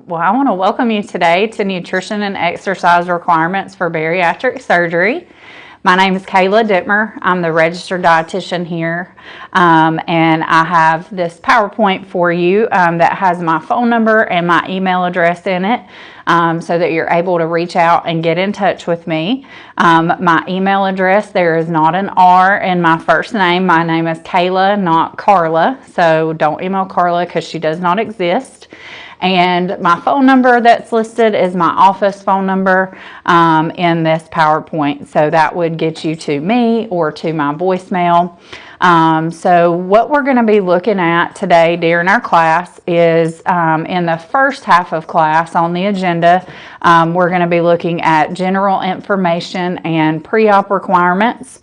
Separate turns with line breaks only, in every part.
Well, I want to welcome you today to Nutrition and Exercise Requirements for Bariatric Surgery. My name is Kayla Dittmer. I'm the registered dietitian here, and I have this PowerPoint for you that has my phone number and my email address in it, so that you're able to reach out and get in touch with me. My email address, there is not an R in my first name. My name is Kayla, not Carla, so don't email Carla because she does not exist. And my phone number that's listed is my office phone number in this PowerPoint. So that would get you to me or to my voicemail. So what we're going to be looking at today during our class is in the first half of class on the agenda, we're going to be looking at general information and pre-op requirements.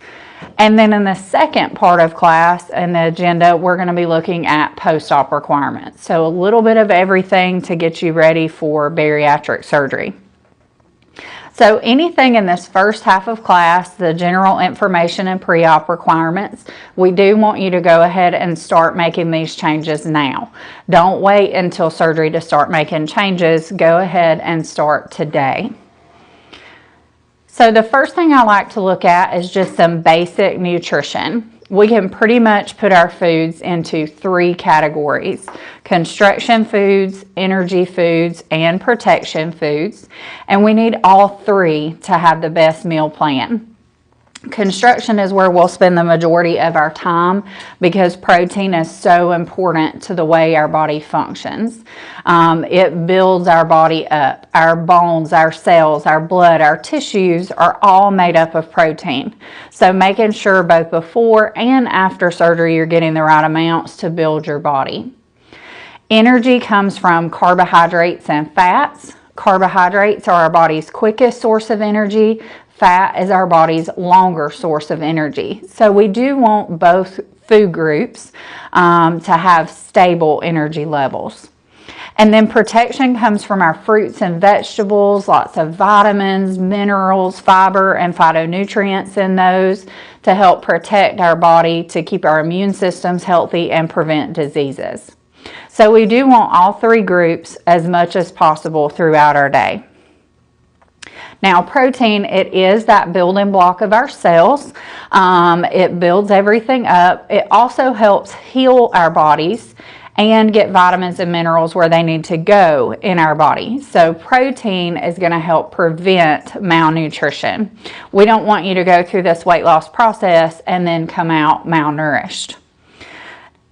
And then in the second part of class and the agenda, we're going to be looking at post-op requirements. So a little bit of everything to get you ready for bariatric surgery. So anything in this first half of class, the general information and pre-op requirements, we do want you to go ahead and start making these changes now. Don't wait until surgery to start making changes. Go ahead and start today. So the first thing I like to look at is just some basic nutrition. We can pretty much put our foods into three categories: construction foods, energy foods, and protection foods. And we need all three to have the best meal plan. Construction is where we'll spend the majority of our time because protein is so important to the way our body functions. It builds our body up. Our bones, our cells, our blood, our tissues are all made up of protein. So making sure both before and after surgery you're getting the right amounts to build your body. Energy comes from carbohydrates and fats. Carbohydrates are our body's quickest source of energy. Fat is our body's longer source of energy. So we do want both food groups to have stable energy levels. And then protection comes from our fruits and vegetables, lots of vitamins, minerals, fiber, and phytonutrients in those to help protect our body, to keep our immune systems healthy and prevent diseases. So we do want all three groups as much as possible throughout our day. Now, protein, it is that building block of our cells. It builds everything up. It also helps heal our bodies and get vitamins and minerals where they need to go in our body. So protein is going to help prevent malnutrition. We don't want you to go through this weight loss process and then come out malnourished.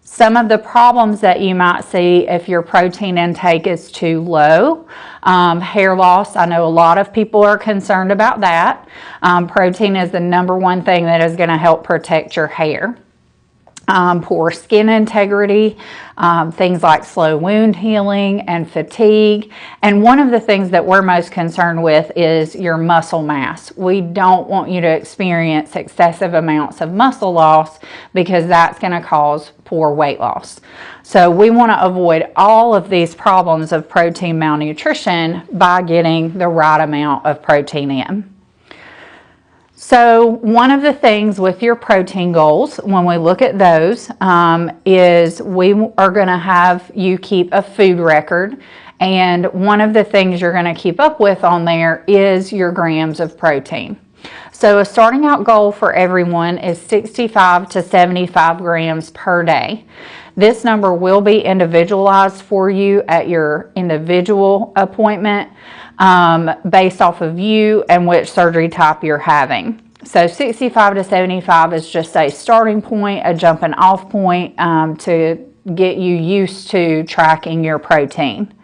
Some of the problems that you might see if your protein intake is too low, hair loss. I know a lot of people are concerned about that. Protein is the #1 thing that is going to help protect your hair. Poor skin integrity, things like slow wound healing and fatigue. And one of the things that we're most concerned with is your muscle mass. We don't want you to experience excessive amounts of muscle loss because that's going to cause poor weight loss. So we want to avoid all of these problems of protein malnutrition by getting the right amount of protein in. So one of the things with your protein goals, when we look at those, is we are going to have you keep a food record. And one of the things you're going to keep up with on there is your grams of protein. So a starting out goal for everyone is 65 to 75 grams per day. This number will be individualized for you at your individual appointment based off of you and which surgery type you're having. So 65 to 75 is just a starting point, a jumping off point to get you used to tracking your protein.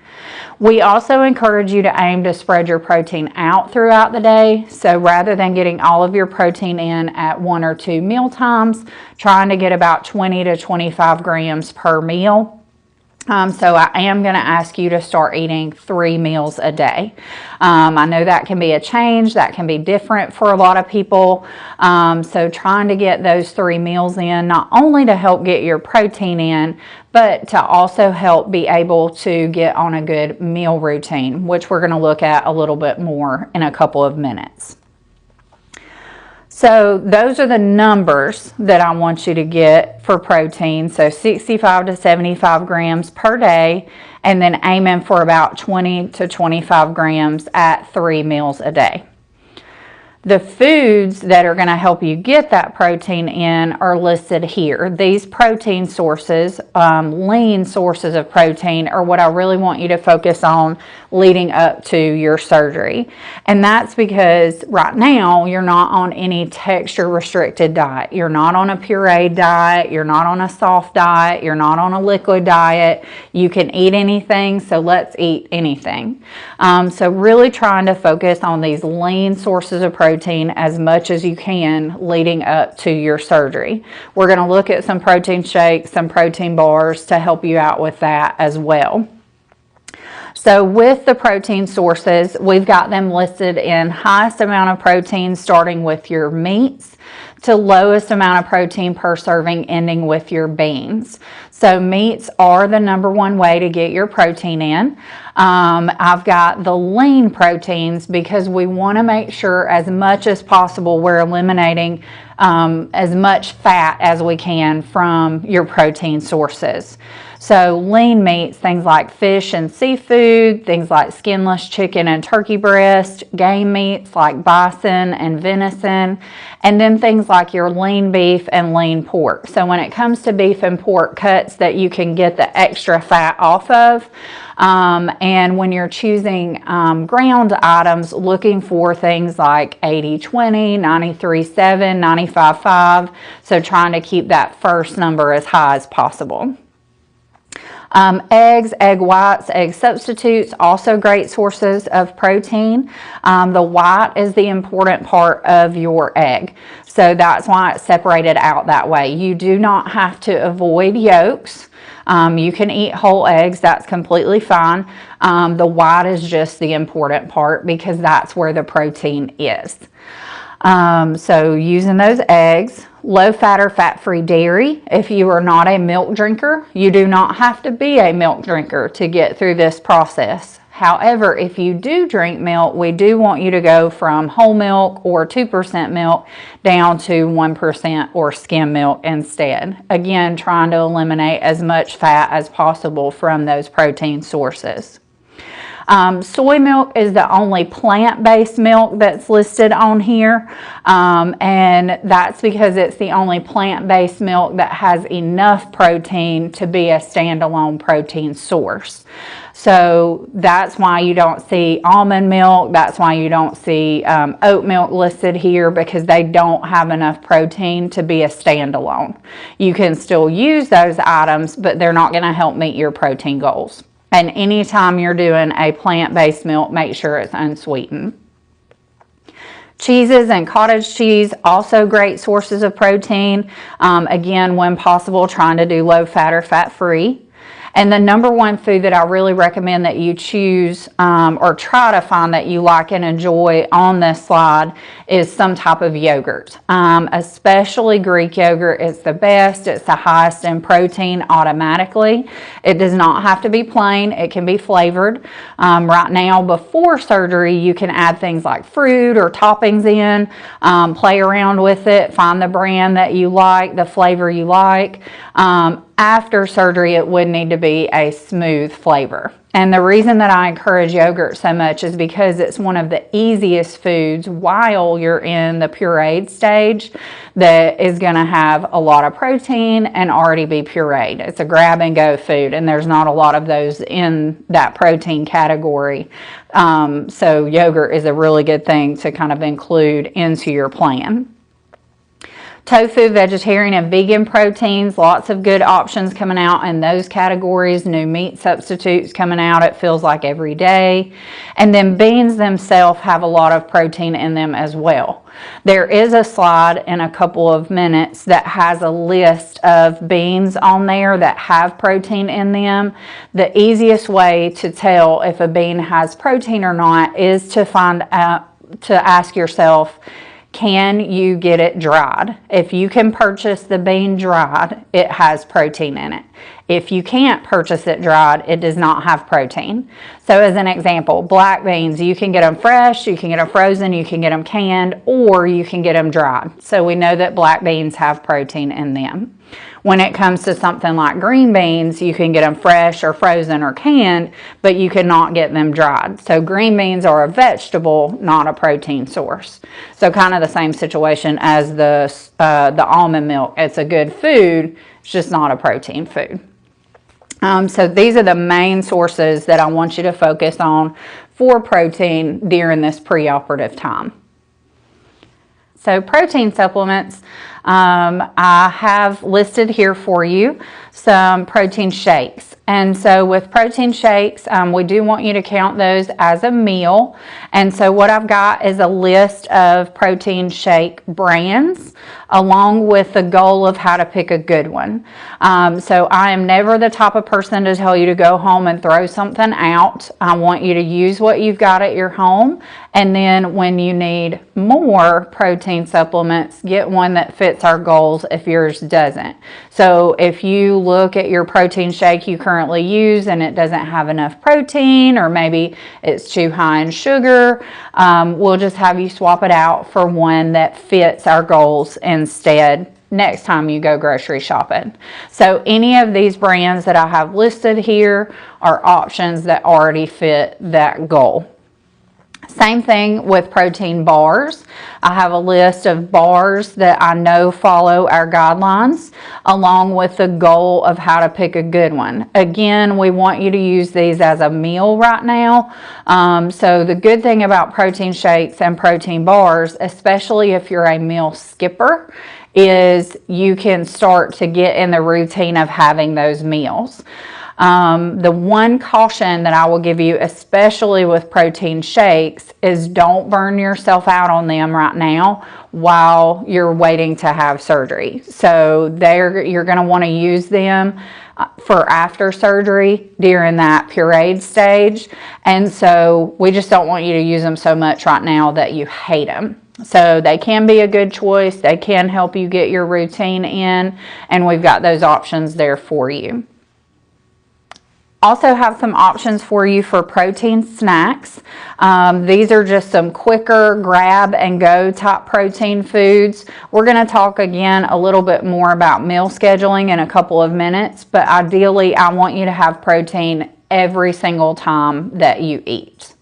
We also encourage you to aim to spread your protein out throughout the day. So rather than getting all of your protein in at 1 or 2 meal times, trying to get about 20 to 25 grams per meal. So I am going to ask you to start eating 3 meals a day. I know that can be a change, that can be different for a lot of people. So trying to get those 3 meals in, not only to help get your protein in, but to also help be able to get on a good meal routine, which we're going to look at a little bit more in a couple of minutes. So those are the numbers that I want you to get for protein. So 65 to 75 grams per day. and then aiming for about 20 to 25 grams at 3 meals a day. The foods that are going to help you get that protein in are listed here. These protein sources, lean sources of protein, are what I really want you to focus on leading up to your surgery. And that's because right now you're not on any texture restricted diet. You're not on a pureed diet. You're not on a soft diet. You're not on a liquid diet. You can eat anything, so let's eat anything. So really trying to focus on these lean sources of protein as much as you can leading up to your surgery. We're going to look at some protein shakes, some protein bars to help you out with that as well. So with the protein sources, we've got them listed in highest amount of protein starting with your meats to lowest amount of protein per serving ending with your beans. So meats are the #1 way to get your protein in. I've got the lean proteins because we want to make sure as much as possible we're eliminating as much fat as we can from your protein sources. So lean meats, things like fish and seafood, things like skinless chicken and turkey breast, game meats like bison and venison, and then things like your lean beef and lean pork. So when it comes to beef and pork cuts that you can get the extra fat off of, and when you're choosing ground items, looking for things like 80-20, 93-7, 95-5, so trying to keep that first number as high as possible. Eggs, egg whites, egg substitutes, also great sources of protein. The white is the important part of your egg. So that's why it's separated out that way. You do not have to avoid yolks. You can eat whole eggs, that's completely fine. The white is just the important part because that's where the protein is. So using those eggs, low fat or fat-free dairy. If you are not a milk drinker, you do not have to be a milk drinker to get through this process. However, if you do drink milk, we do want you to go from whole milk or 2% milk down to 1% or skim milk instead. Again, trying to eliminate as much fat as possible from those protein sources. Soy milk is the only plant-based milk that's listed on here, and that's because it's the only plant-based milk that has enough protein to be a standalone protein source. So that's why you don't see almond milk, that's why you don't see oat milk listed here, because they don't have enough protein to be a standalone. You can still use those items, but they're not going to help meet your protein goals. And anytime you're doing a plant-based milk, make sure it's unsweetened. Cheeses and cottage cheese, also great sources of protein. Again, when possible, trying to do low fat or fat-free. And the #1 food that I really recommend that you choose or try to find that you like and enjoy on this slide is some type of yogurt. Especially Greek yogurt is the best. It's the highest in protein automatically. It does not have to be plain. It can be flavored. Right now, before surgery, you can add things like fruit or toppings in, play around with it, find the brand that you like, the flavor you like. After surgery, it would need to be a smooth flavor. And the reason that I encourage yogurt so much is because it's one of the easiest foods while you're in the pureed stage that is going to have a lot of protein and already be pureed. It's a grab and go food, and there's not a lot of those in that protein category. So yogurt is a really good thing to kind of include into your plan. Tofu, vegetarian, and vegan proteins, lots of good options coming out in those categories. New meat substitutes coming out, it feels like every day. And then beans themselves have a lot of protein in them as well. There is a slide in a couple of minutes that has a list of beans on there that have protein in them. The easiest way to tell if a bean has protein or not is to ask yourself, can you get it dried? If you can purchase the bean dried, it has protein in it. If you can't purchase it dried, it does not have protein. So as an example, black beans, you can get them fresh, you can get them frozen, you can get them canned, or you can get them dried. So we know that black beans have protein in them. When it comes to something like green beans, you can get them fresh or frozen or canned, but you cannot get them dried. So green beans are a vegetable, not a protein source. So kind of the same situation as the almond milk. It's a good food, it's just not a protein food. So these are the main sources that I want you to focus on for protein during this preoperative time. So protein supplements, I have listed here for you some protein shakes. And so with protein shakes, we do want you to count those as a meal. And so what I've got is a list of protein shake brands along with the goal of how to pick a good one. So I am never the type of person to tell you to go home and throw something out. I want you to use what you've got at your home. And then when you need more protein supplements, get one that fits our goals if yours doesn't. So if you look at your protein shake you currently use and it doesn't have enough protein, or maybe it's too high in sugar, we'll just have you swap it out for one that fits our goals instead next time you go grocery shopping. So any of these brands that I have listed here are options that already fit that goal. Same thing with protein bars. I have a list of bars that I know follow our guidelines along with the goal of how to pick a good one. Again, we want you to use these as a meal right now. So the good thing about protein shakes and protein bars, especially if you're a meal skipper, is you can start to get in the routine of having those meals. The one caution that I will give you, especially with protein shakes, is don't burn yourself out on them right now while you're waiting to have surgery. So you're going to want to use them for after surgery during that pureed stage. And so we just don't want you to use them so much right now that you hate them. So they can be a good choice. They can help you get your routine in, and we've got those options there for you. Also have some options for you for protein snacks. These are just some quicker grab and go type protein foods. We're going to talk again a little bit more about meal scheduling in a couple of minutes, but ideally I want you to have protein every single time that you eat.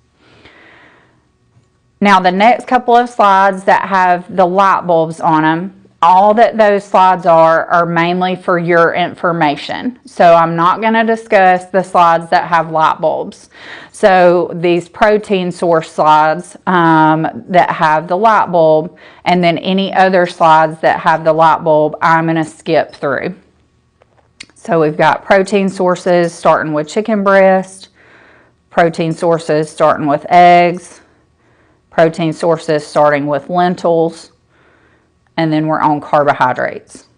Now the next couple of slides that have the light bulbs on them, all that those slides are mainly for your information. So I'm not going to discuss the slides that have light bulbs. So these protein source slides that have the light bulb, and then any other slides that have the light bulb, I'm going to skip through. So we've got protein sources starting with chicken breast, protein sources starting with eggs, protein sources starting with lentils, and then we're on carbohydrates.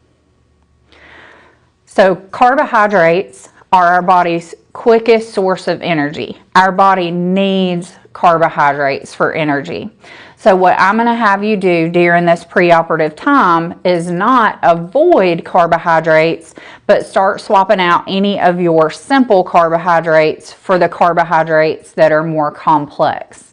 So carbohydrates are our body's quickest source of energy. Our body needs carbohydrates for energy. So what I'm going to have you do during this preoperative time is not avoid carbohydrates, but start swapping out any of your simple carbohydrates for the carbohydrates that are more complex.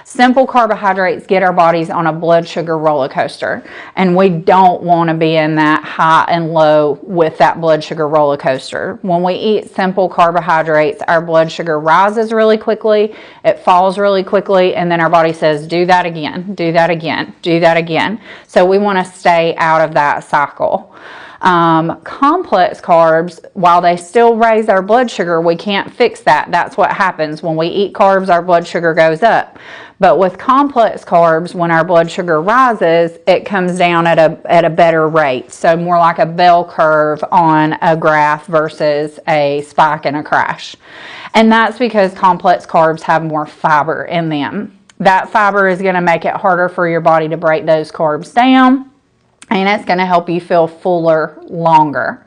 Simple carbohydrates get our bodies on a blood sugar roller coaster, and we don't want to be in that high and low with that blood sugar roller coaster. When we eat simple carbohydrates, our blood sugar rises really quickly, it falls really quickly, and then our body says, do that again, do that again, do that again. So we want to stay out of that cycle. Complex carbs, while they still raise our blood sugar, we can't fix that. That's what happens. When we eat carbs, our blood sugar goes up. But with complex carbs, when our blood sugar rises, it comes down at a better rate. So more like a bell curve on a graph versus a spike and a crash. And that's because complex carbs have more fiber in them. That fiber is going to make it harder for your body to break those carbs down, and it's going to help you feel fuller longer.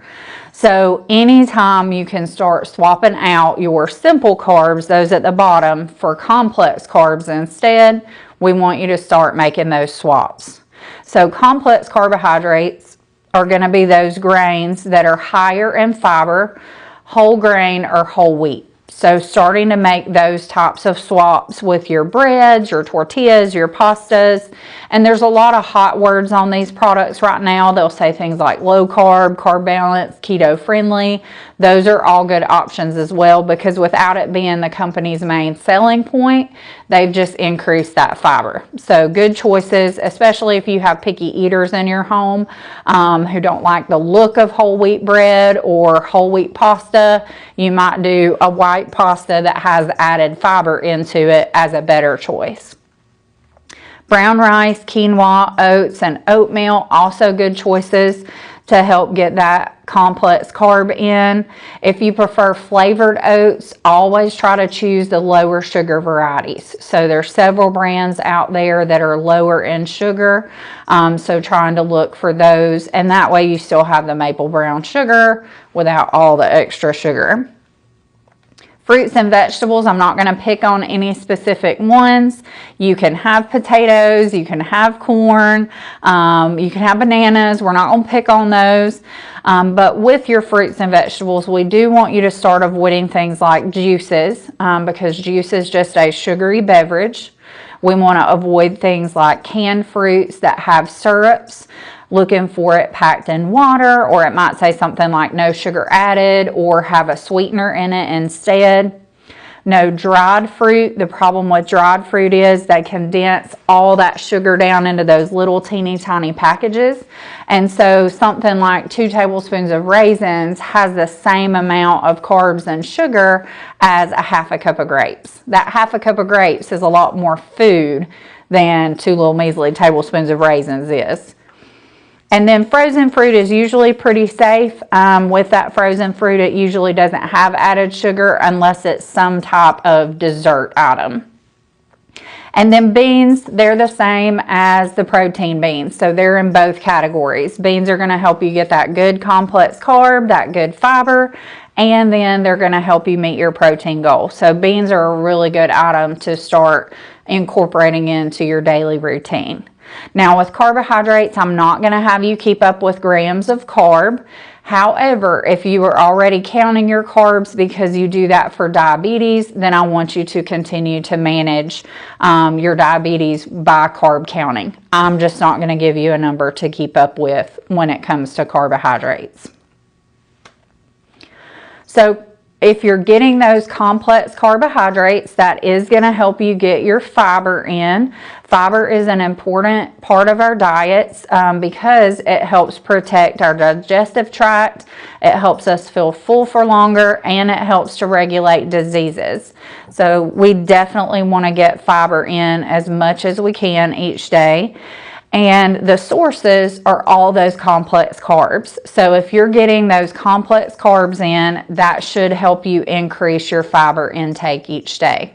So anytime you can start swapping out your simple carbs, those at the bottom, for complex carbs instead, we want you to start making those swaps. So complex carbohydrates are going to be those grains that are higher in fiber, whole grain or whole wheat. So starting to make those types of swaps with your breads, your tortillas, your pastas. And there's a lot of hot words on these products right now. They'll say things like low carb, carb balance, keto friendly. Those are all good options as well, because without it being the company's main selling point, they've just increased that fiber. So good choices, especially if you have picky eaters in your home who don't like the look of whole wheat bread or whole wheat pasta. You might do a white pasta that has added fiber into it as a better choice. Brown rice, quinoa, oats, and oatmeal, also good choices to help get that complex carb in. If you prefer flavored oats, always try to choose the lower sugar varieties. So there's several brands out there that are lower in sugar, so trying to look for those, and that way you still have the maple brown sugar without all the extra sugar. Fruits and vegetables, I'm not going to pick on any specific ones. You can have potatoes, you can have corn, you can have bananas. We're not going to pick on those. But with your fruits and vegetables, we do want you to start avoiding things like juices, because juice is just a sugary beverage. We want to avoid things like canned fruits that have syrups, looking for it packed in water, or it might say something like no sugar added or have a sweetener in it instead. No dried fruit. The problem with dried fruit is they condense all that sugar down into those little teeny tiny packages. And so something like 2 tablespoons of raisins has the same amount of carbs and sugar as a half a cup of grapes. That half a cup of grapes is a lot more food than 2 little measly tablespoons of raisins is. And then frozen fruit is usually pretty safe. With that frozen fruit, it usually doesn't have added sugar unless it's some type of dessert item. And then beans, they're the same as the protein beans. So they're in both categories. Beans are going to help you get that good complex carb, that good fiber, and then they're going to help you meet your protein goal. So beans are a really good item to start incorporating into your daily routine. Now with carbohydrates, I'm not going to have you keep up with grams of carb. However, if you are already counting your carbs because you do that for diabetes, then I want you to continue to manage your diabetes by carb counting. I'm just not going to give you a number to keep up with when it comes to carbohydrates. So if you're getting those complex carbohydrates, that is going to help you get your fiber in. Fiber is an important part of our diets because it helps protect our digestive tract, it helps us feel full for longer, and it helps to regulate diseases. So we definitely want to get fiber in as much as we can each day. And the sources are all those complex carbs. So if you're getting those complex carbs in, that should help you increase your fiber intake each day.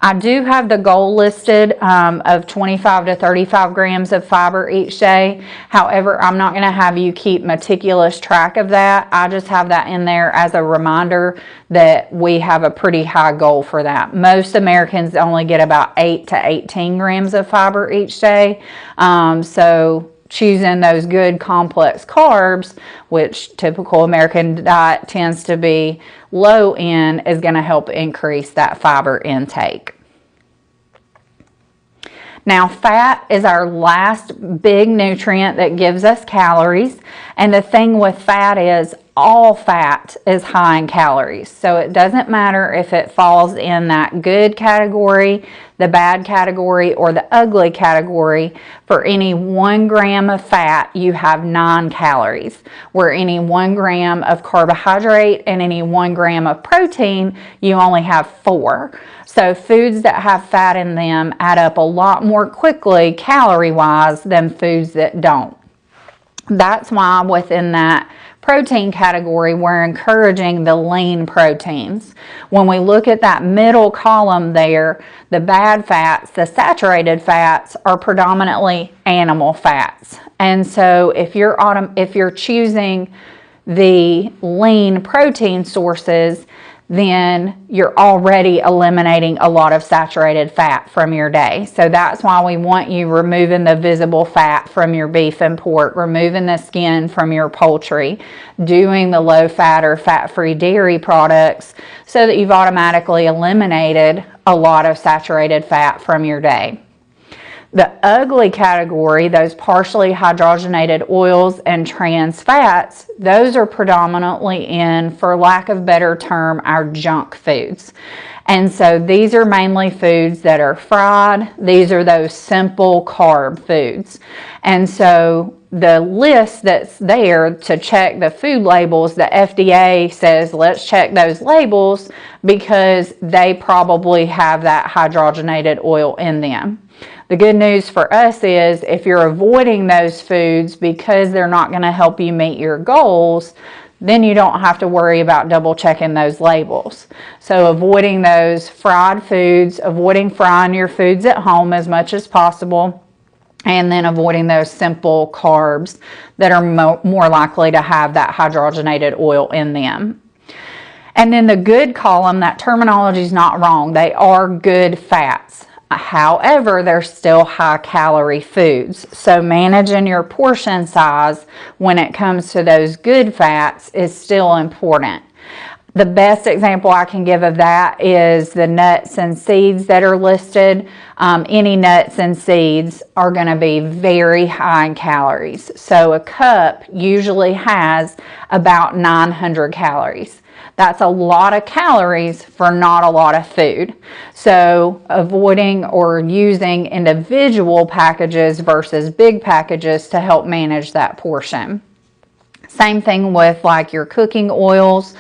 I do have the goal listed of 25 to 35 grams of fiber each day. However, I'm not going to have you keep meticulous track of that. I just have that in there as a reminder that we have a pretty high goal for that. Most Americans only get about 8 to 18 grams of fiber each day. So choosing those good complex carbs, which typical American diet tends to be low in, is going to help increase that fiber intake. Now, fat is our last big nutrient that gives us calories. And the thing with fat is all fat is high in calories. So it doesn't matter if it falls in that good category, the bad category, or the ugly category. For any 1 gram of fat, you have 9 calories. Where any 1 gram of carbohydrate and any 1 gram of protein, you only have 4. So foods that have fat in them add up a lot more quickly calorie-wise than foods that don't. That's why within that protein category, we're encouraging the lean proteins. When we look at that middle column there, the bad fats, the saturated fats, are predominantly animal fats. And so if you're choosing the lean protein sources, then you're already eliminating a lot of saturated fat from your day. So that's why we want you removing the visible fat from your beef and pork, removing the skin from your poultry, doing the low fat or fat-free dairy products, so that you've automatically eliminated a lot of saturated fat from your day. The ugly category, those partially hydrogenated oils and trans fats, those are predominantly in, for lack of a better term, our junk foods. And so these are mainly foods that are fried. These are those simple carb foods. And so the list that's there to check the food labels, the FDA says let's check those labels because they probably have that hydrogenated oil in them. The good news for us is if you're avoiding those foods because they're not going to help you meet your goals, then you don't have to worry about double checking those labels. So avoiding those fried foods, avoiding frying your foods at home as much as possible, and then avoiding those simple carbs that are more likely to have that hydrogenated oil in them. And then the good column, that terminology is not wrong. They are good fats. However, they're still high calorie foods. So managing your portion size when it comes to those good fats is still important. The best example I can give of that is the nuts and seeds that are listed. Any nuts and seeds are going to be very high in calories. So a cup usually has about 900 calories. That's a lot of calories for not a lot of food. So avoiding or using individual packages versus big packages to help manage that portion. Same thing with like your cooking oils.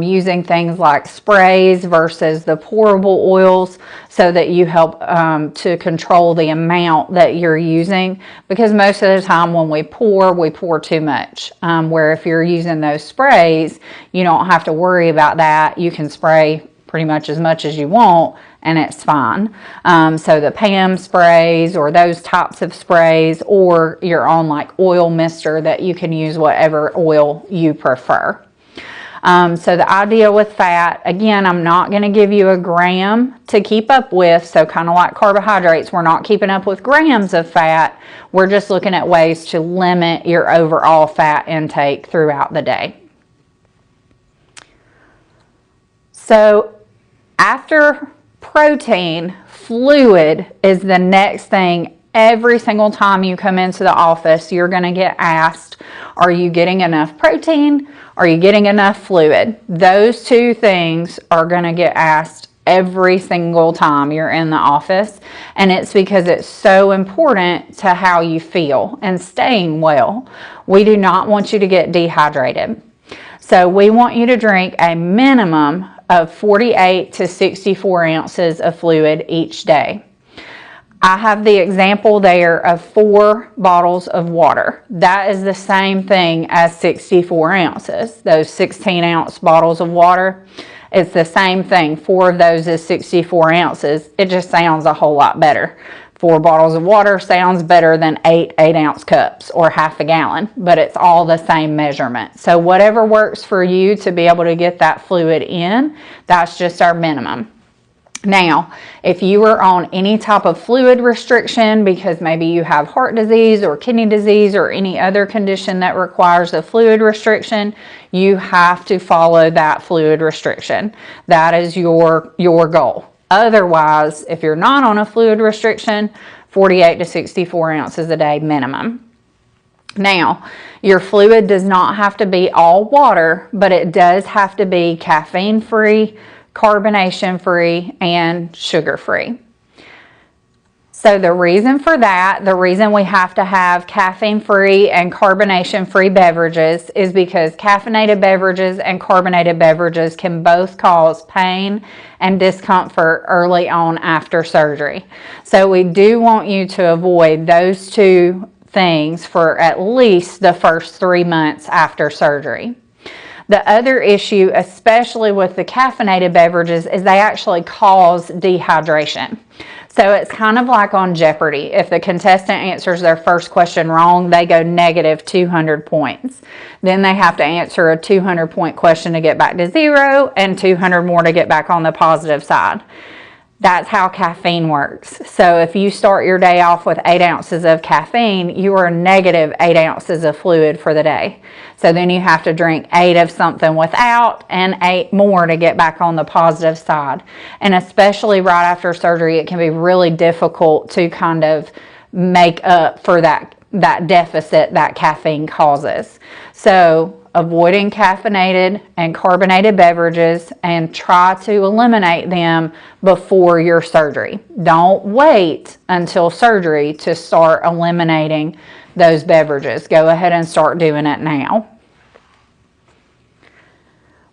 Using things like sprays versus the pourable oils so that you help to control the amount that you're using, because most of the time when we pour too much, where if you're using those sprays, you don't have to worry about that. You can spray pretty much as you want and it's fine. So the PAM sprays or those types of sprays, or your own like oil mister that you can use whatever oil you prefer. So the idea with fat, again, I'm not going to give you a gram to keep up with. So kind of like carbohydrates, we're not keeping up with grams of fat. We're just looking at ways to limit your overall fat intake throughout the day. So after protein, fluid is the next thing. Every single time you come into the office, you're going to get asked, are you getting enough protein? Are you getting enough fluid? Those two things are going to get asked every single time you're in the office. And it's because it's so important to how you feel and staying well. We do not want you to get dehydrated. So we want you to drink a minimum of 48 to 64 ounces of fluid each day. I have the example there of 4 bottles of water. That is the same thing as 64 ounces. Those 16-ounce bottles of water, it's the same thing. 4 of those is 64 ounces. It just sounds a whole lot better. 4 bottles of water sounds better than 8 8-ounce cups or half a gallon, but it's all the same measurement. So whatever works for you to be able to get that fluid in, that's just our minimum. Now, if you are on any type of fluid restriction because maybe you have heart disease or kidney disease or any other condition that requires a fluid restriction, you have to follow that fluid restriction. That is your goal. Otherwise, if you're not on a fluid restriction, 48 to 64 ounces a day minimum. Now, your fluid does not have to be all water, but it does have to be caffeine-free, carbonation-free, and sugar-free. So the reason for that, the reason we have to have caffeine-free and carbonation-free beverages is because caffeinated beverages and carbonated beverages can both cause pain and discomfort early on after surgery. So we do want you to avoid those two things for at least the first 3 months after surgery. The other issue, especially with the caffeinated beverages, is they actually cause dehydration. So it's kind of like on Jeopardy. If the contestant answers their first question wrong, they go negative 200 points. Then they have to answer a 200-point question to get back to 0 and 200 more to get back on the positive side. That's how caffeine works. So if you start your day off with 8 ounces of caffeine, you are negative 8 ounces of fluid for the day. So then you have to drink 8 of something without and 8 more to get back on the positive side. And especially right after surgery, it can be really difficult to kind of make up for that deficit that caffeine causes. So avoiding caffeinated and carbonated beverages, and try to eliminate them before your surgery. Don't wait until surgery to start eliminating those beverages. Go ahead and start doing it now.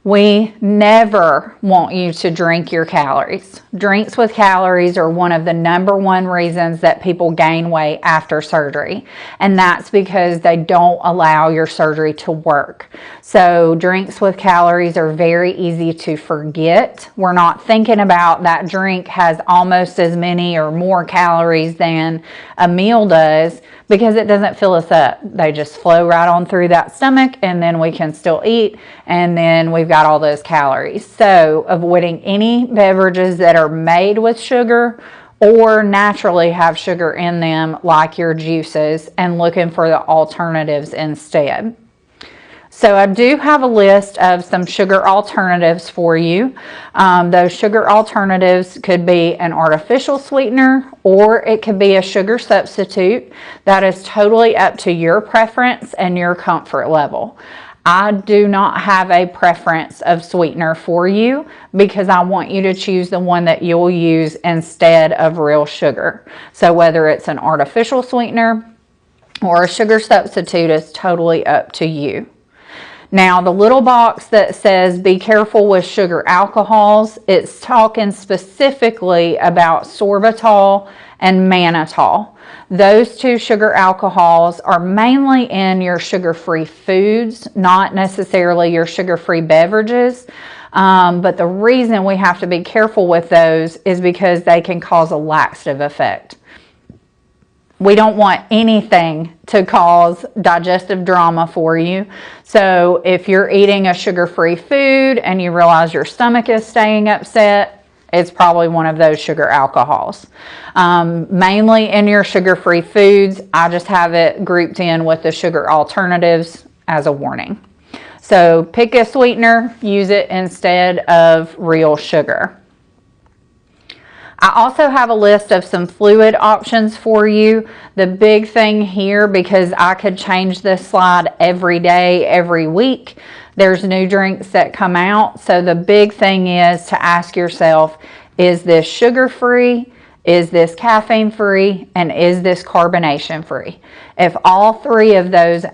We never want you to drink your calories. Drinks with calories are one of the #1 reasons that people gain weight after surgery. And that's because they don't allow your surgery to work. So drinks with calories are very easy to forget. We're not thinking about that drink has almost as many or more calories than a meal does, because it doesn't fill us up. They just flow right on through that stomach, and then we can still eat, and then we've got all those calories. So avoiding any beverages that are made with sugar or naturally have sugar in them, like your juices, and looking for the alternatives instead. So I do have a list of some sugar alternatives for you. Those sugar alternatives could be an artificial sweetener, or it could be a sugar substitute. That is totally up to your preference and your comfort level. I do not have a preference of sweetener for you, because I want you to choose the one that you'll use instead of real sugar. So whether it's an artificial sweetener or a sugar substitute is totally up to you. Now, the little box that says be careful with sugar alcohols, it's talking specifically about sorbitol and mannitol. Those two sugar alcohols are mainly in your sugar-free foods, not necessarily your sugar-free beverages. But the reason we have to be careful with those is because they can cause a laxative effect. We don't want anything to cause digestive drama for you. So if you're eating a sugar-free food and you realize your stomach is staying upset, it's probably one of those sugar alcohols. Mainly in your sugar-free foods, I just have it grouped in with the sugar alternatives as a warning. So pick a sweetener, use it instead of real sugar. I also have a list of some fluid options for you. The big thing here, because I could change this slide every day, every week, there's new drinks that come out. So the big thing is to ask yourself, is this sugar-free? Is this caffeine-free? And is this carbonation-free? If all 3 of those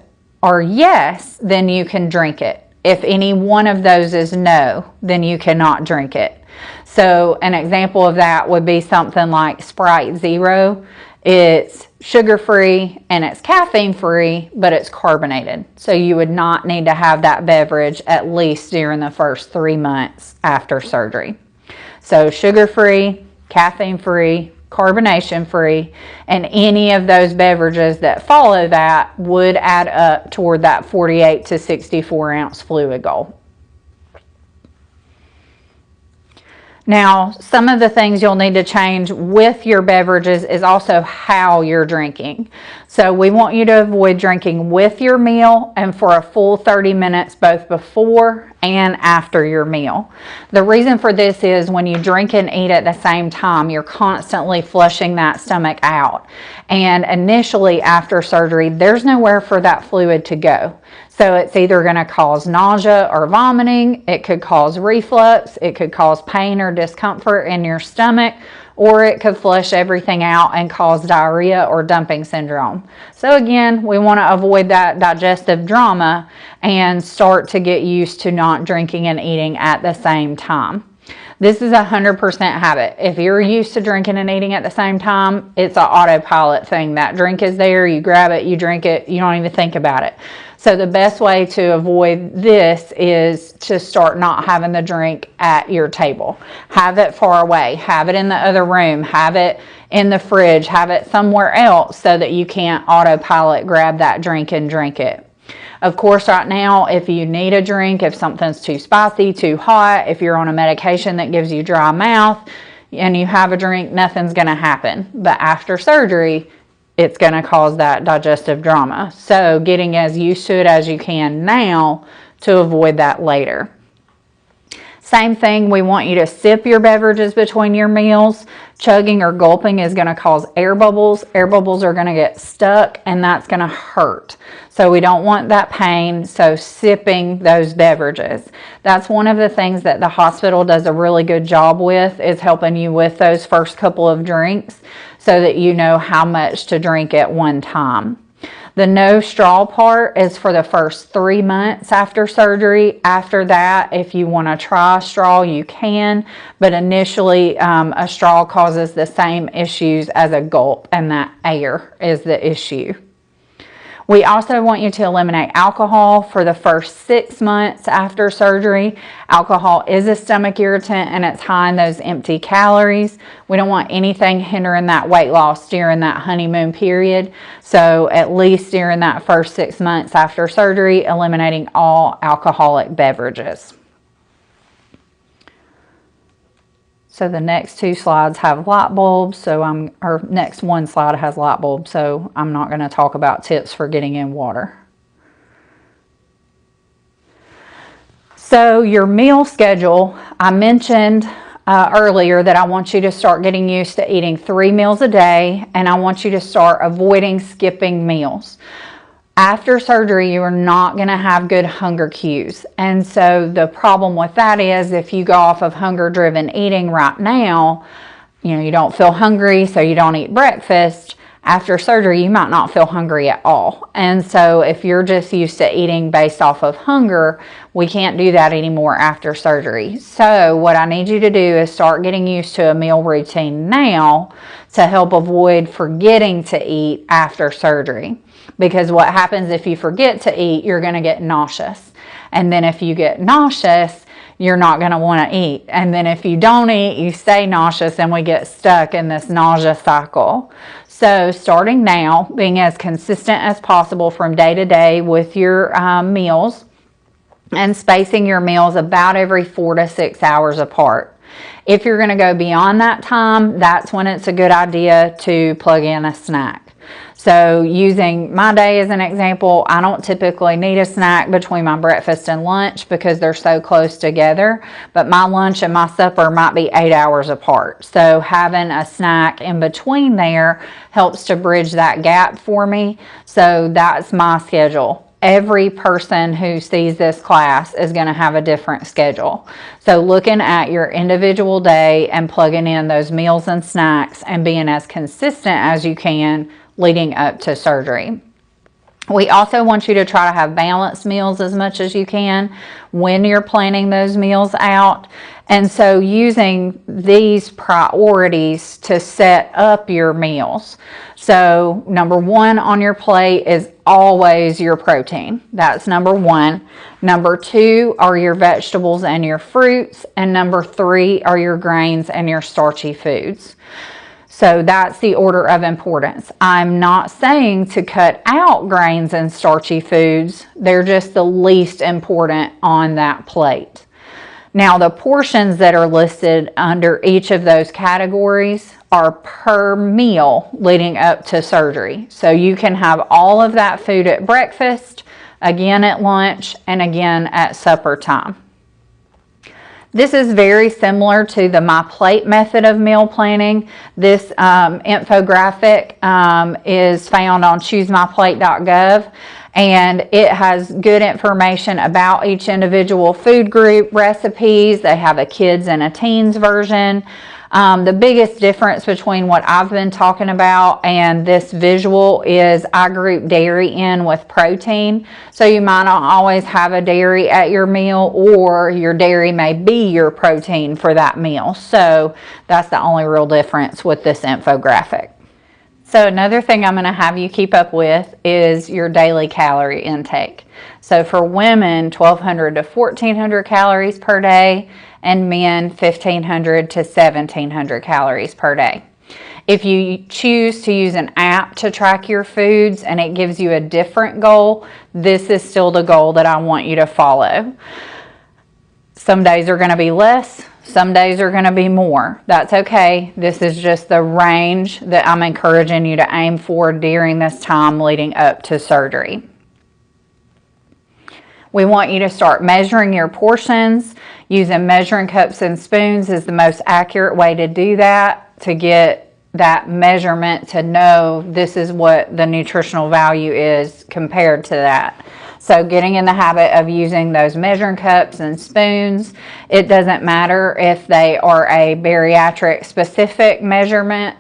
are yes, then you can drink it. If any one of those is no, then you cannot drink it. So an example of that would be something like Sprite Zero. It's sugar-free and it's caffeine-free, but it's carbonated. So you would not need to have that beverage at least during the first 3 months after surgery. So sugar-free, caffeine-free, carbonation-free, and any of those beverages that follow that would add up toward that 48 to 64 ounce fluid goal. Now, some of the things you'll need to change with your beverages is also how you're drinking. So we want you to avoid drinking with your meal and for a full 30 minutes both before and after your meal. The reason for this is when you drink and eat at the same time, you're constantly flushing that stomach out. And initially after surgery, there's nowhere for that fluid to go. So it's either going to cause nausea or vomiting, it could cause reflux, it could cause pain or discomfort in your stomach, or it could flush everything out and cause diarrhea or dumping syndrome. So again, we want to avoid that digestive drama and start to get used to not drinking and eating at the same time. This is 100% habit. If you're used to drinking and eating at the same time, it's an autopilot thing. That drink is there, you grab it, you drink it, you don't even think about it. So the best way to avoid this is to start not having the drink at your table. Have it far away, have it in the other room, have it in the fridge, have it somewhere else so that you can't autopilot grab that drink and drink it. Of course, right now, if you need a drink, if something's too spicy, too hot, if you're on a medication that gives you dry mouth and you have a drink, nothing's going to happen. But after surgery, it's going to cause that digestive drama. So getting as used to it as you can now to avoid that later. Same thing, we want you to sip your beverages between your meals. Chugging or gulping is going to cause air bubbles. Air bubbles are going to get stuck and that's going to hurt. So we don't want that pain, so sipping those beverages. That's one of the things that the hospital does a really good job with, is helping you with those first couple of drinks so that you know how much to drink at one time. The no straw part is for the first 3 months after surgery. After that, if you want to try a straw, you can. But initially, a straw causes the same issues as a gulp, and that air is the issue. We also want you to eliminate alcohol for the first 6 months after surgery. Alcohol is a stomach irritant and it's high in those empty calories. We don't want anything hindering that weight loss during that honeymoon period. So at least during that first 6 months after surgery, eliminating all alcoholic beverages. So the next 2 slides have light bulbs, or next 1 slide has light bulbs, so I'm not going to talk about tips for getting in water. So your meal schedule, I mentioned earlier that I want you to start getting used to eating 3 meals a day, and I want you to start avoiding skipping meals. After surgery, you are not going to have good hunger cues. And so the problem with that is if you go off of hunger-driven eating right now, you don't feel hungry, so you don't eat breakfast. After surgery, you might not feel hungry at all. And so if you're just used to eating based off of hunger, we can't do that anymore after surgery. So what I need you to do is start getting used to a meal routine now to help avoid forgetting to eat after surgery. Because what happens if you forget to eat, you're going to get nauseous. And then if you get nauseous, you're not going to want to eat. And then if you don't eat, you stay nauseous and we get stuck in this nausea cycle. So starting now, being as consistent as possible from day to day with your meals, and spacing your meals about every 4 to 6 hours apart. If you're going to go beyond that time, that's when it's a good idea to plug in a snack. So using my day as an example, I don't typically need a snack between my breakfast and lunch because they're so close together, but my lunch and my supper might be 8 hours apart. So having a snack in between there helps to bridge that gap for me. So that's my schedule. Every person who sees this class is going to have a different schedule. So looking at your individual day and plugging in those meals and snacks and being as consistent as you can leading up to surgery. We also want you to try to have balanced meals as much as you can when you're planning those meals out. And so using these priorities to set up your meals. So number 1 on your plate is always your protein. That's number 1. Number 2 are your vegetables and your fruits. And number 3 are your grains and your starchy foods. So that's the order of importance. I'm not saying to cut out grains and starchy foods. They're just the least important on that plate. Now, the portions that are listed under each of those categories are per meal leading up to surgery. So you can have all of that food at breakfast, again at lunch, and again at supper time. This is very similar to the My Plate method of meal planning. This infographic is found on choosemyplate.gov, and it has good information about each individual food group, recipes. They have a kids and a teens version. The biggest difference between what I've been talking about and this visual is I group dairy in with protein. So you might not always have a dairy at your meal, or your dairy may be your protein for that meal. So that's the only real difference with this infographic. So another thing I'm going to have you keep up with is your daily calorie intake. So for women, 1,200 to 1,400 calories per day, and men, 1,500 to 1,700 calories per day. If you choose to use an app to track your foods and it gives you a different goal, this is still the goal that I want you to follow. Some days are going to be less, some days are going to be more. That's okay. This is just the range that I'm encouraging you to aim for during this time leading up to surgery. We want you to start measuring your portions. Using measuring cups and spoons is the most accurate way to do that, to get that measurement, to know this is what the nutritional value is compared to that. So getting in the habit of using those measuring cups and spoons. It doesn't matter if they are a bariatric specific measurement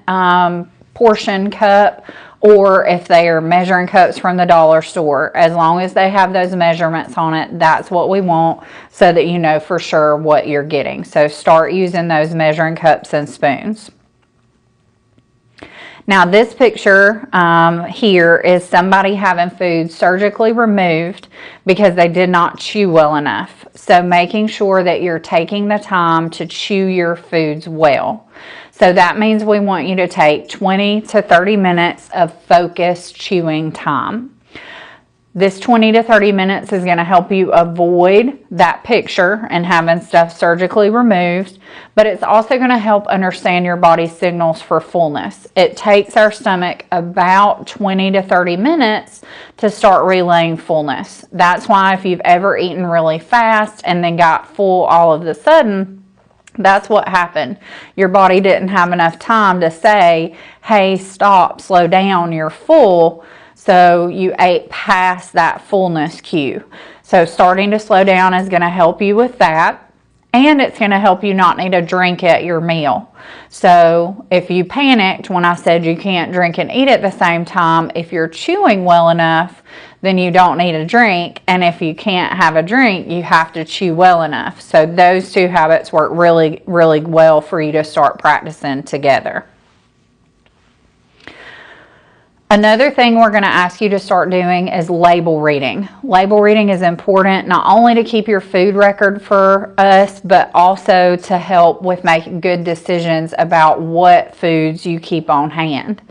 portion cup, or if they are measuring cups from the dollar store. As long as they have those measurements on it, that's what we want, so that you know for sure what you're getting. So start using those measuring cups and spoons. Now this picture here is somebody having food surgically removed because they did not chew well enough. So making sure that you're taking the time to chew your foods well. So that means we want you to take 20 to 30 minutes of focused chewing time. This 20 to 30 minutes is going to help you avoid that picture and having stuff surgically removed, but it's also going to help understand your body's signals for fullness. It takes our stomach about 20 to 30 minutes to start relaying fullness. That's why if you've ever eaten really fast and then got full all of a sudden, that's what happened. Your body didn't have enough time to say, hey, stop, slow down, you're full. So you ate past that fullness cue. So starting to slow down is going to help you with that. And it's going to help you not need a drink at your meal. So if you panicked when I said you can't drink and eat at the same time, if you're chewing well enough, then you don't need a drink. And if you can't have a drink, you have to chew well enough. So those two habits work really, really well for you to start practicing together. Another thing we're going to ask you to start doing is label reading. Label reading is important not only to keep your food record for us, but also to help with making good decisions about what foods you keep on hand.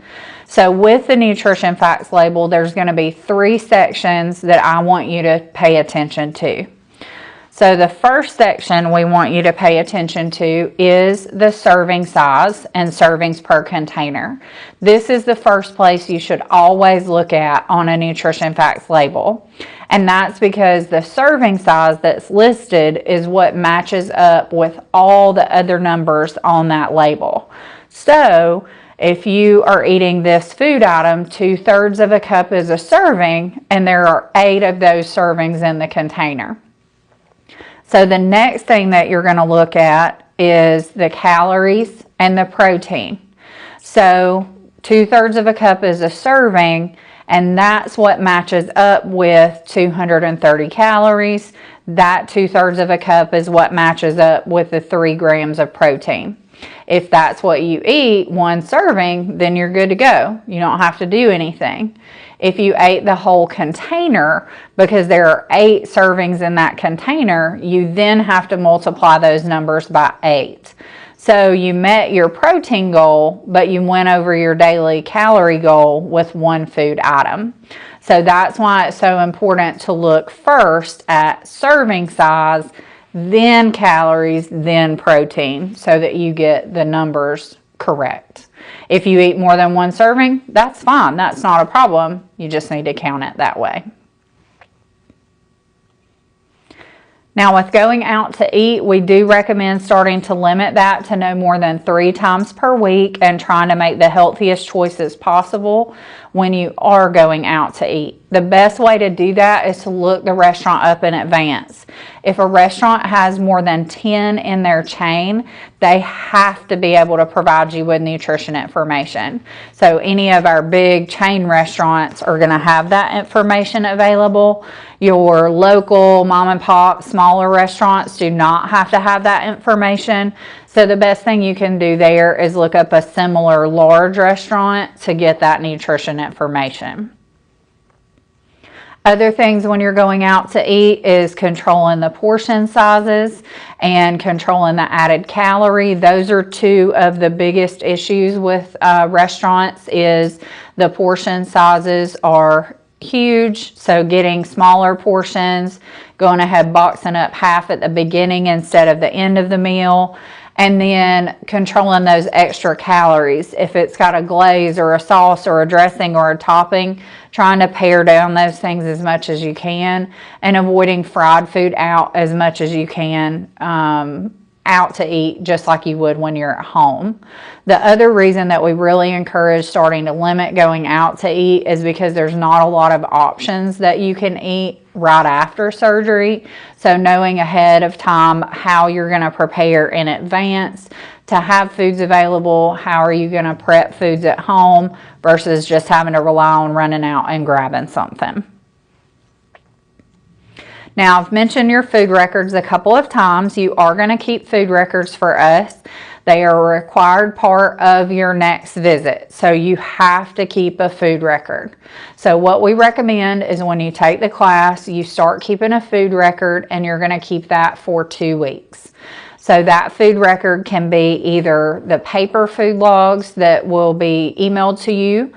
So with the nutrition facts label, there's going to be 3 sections that I want you to pay attention to. So the first section we want you to pay attention to is the serving size and servings per container. This is the first place you should always look at on a nutrition facts label. And that's because the serving size that's listed is what matches up with all the other numbers on that label. So if you are eating this food item, 2/3 of a cup is a serving, and there are 8 of those servings in the container. So the next thing that you're going to look at is the calories and the protein. So 2/3 of a cup is a serving, and that's what matches up with 230 calories. That 2/3 of a cup is what matches up with the 3 grams of protein. If that's what you eat, 1 serving, then you're good to go. You don't have to do anything. If you ate the whole container, because there are 8 servings in that container, you then have to multiply those numbers by 8. So you met your protein goal, but you went over your daily calorie goal with 1 food item. So that's why it's so important to look first at serving size, then calories, then protein, so that you get the numbers correct. If you eat more than 1 serving, that's fine. That's not a problem. You just need to count it that way. Now with going out to eat, we do recommend starting to limit that to no more than 3 times per week and trying to make the healthiest choices possible when you are going out to eat. The best way to do that is to look the restaurant up in advance. If a restaurant has more than 10 in their chain, they have to be able to provide you with nutrition information. So any of our big chain restaurants are going to have that information available. Your local mom and pop smaller restaurants do not have to have that information. So the best thing you can do there is look up a similar large restaurant to get that nutrition information. Other things when you're going out to eat is controlling the portion sizes and controlling the added calorie. Those are two of the biggest issues with restaurants. Is the portion sizes are huge, so getting smaller portions, going ahead boxing up half at the beginning instead of the end of the meal, and then controlling those extra calories. If it's got a glaze or a sauce or a dressing or a topping, trying to pare down those things as much as you can, and avoiding fried food out as much as you can out to eat, just like you would when you're at home. The other reason that we really encourage starting to limit going out to eat is because there's not a lot of options that you can eat right after surgery. So knowing ahead of time how you're going to prepare in advance to have foods available, how are you going to prep foods at home versus just having to rely on running out and grabbing something. Now, I've mentioned your food records a couple of times. You are going to keep food records for us. They are a required part of your next visit. So you have to keep a food record. So what we recommend is when you take the class, you start keeping a food record, and you're going to keep that for 2 weeks. So that food record can be either the paper food logs that will be emailed to you,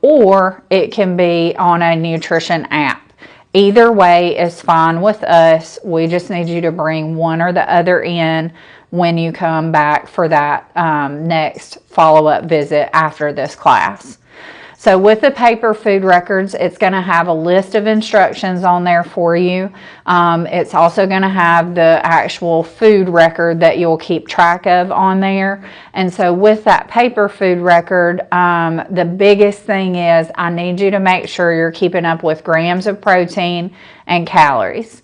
or it can be on a nutrition app. Either way is fine with us. We just need you to bring one or the other in when you come back for that next follow-up visit after this class. So with the paper food records, it's going to have a list of instructions on there for you. It's also going to have the actual food record that you'll keep track of on there. And so with that paper food record, the biggest thing is I need you to make sure you're keeping up with grams of protein and calories.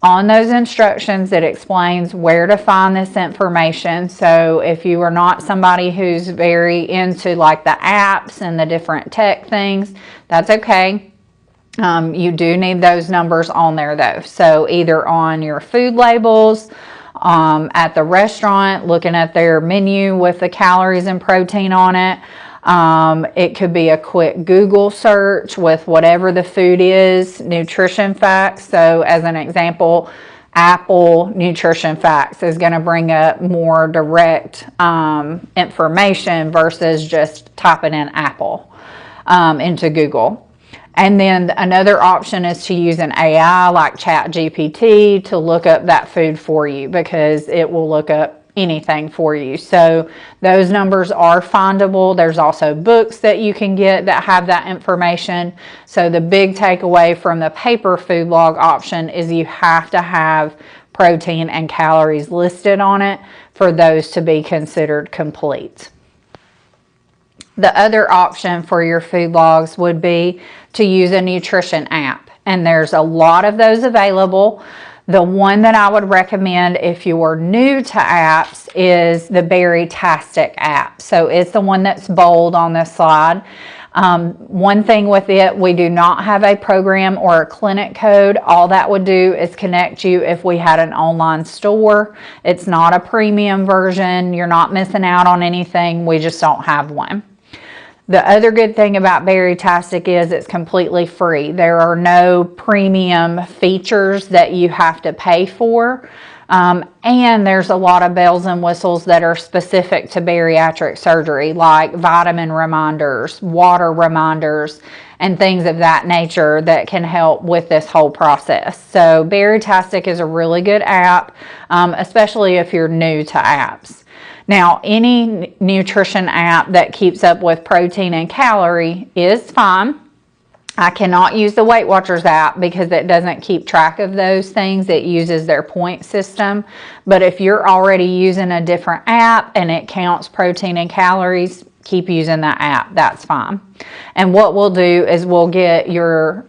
On those instructions, it explains where to find this information. So if you are not somebody who's very into like the apps and the different tech things, that's okay. You do need those numbers on there though. So either on your food labels, at the restaurant, looking at their menu with the calories and protein on it. It could be a quick Google search with whatever the food is, nutrition facts. So as an example, Apple nutrition facts is going to bring up more direct information versus just typing in Apple into Google. And then another option is to use an AI like ChatGPT to look up that food for you, because it will look up anything for you. So those numbers are findable. There's also books that you can get that have that information. So the big takeaway from the paper food log option is you have to have protein and calories listed on it for those to be considered complete. The other option for your food logs would be to use a nutrition app, and there's a lot of those available. The one that I would recommend if you are new to apps is the Bariatric app. So it's the one that's bold on this slide. One thing with it, we do not have a program or a clinic code. All that would do is connect you if we had an online store. It's not a premium version. You're not missing out on anything. We just don't have one. The other good thing about Bariatric is it's completely free. There are no premium features that you have to pay for. And there's a lot of bells and whistles that are specific to bariatric surgery, like vitamin reminders, water reminders, and things of that nature that can help with this whole process. So Bariatric is a really good app, especially if you're new to apps. Now, any nutrition app that keeps up with protein and calorie is fine. I cannot use the Weight Watchers app because it doesn't keep track of those things. It uses their point system. But if you're already using a different app and it counts protein and calories, keep using that app. That's fine. And what we'll do is we'll get your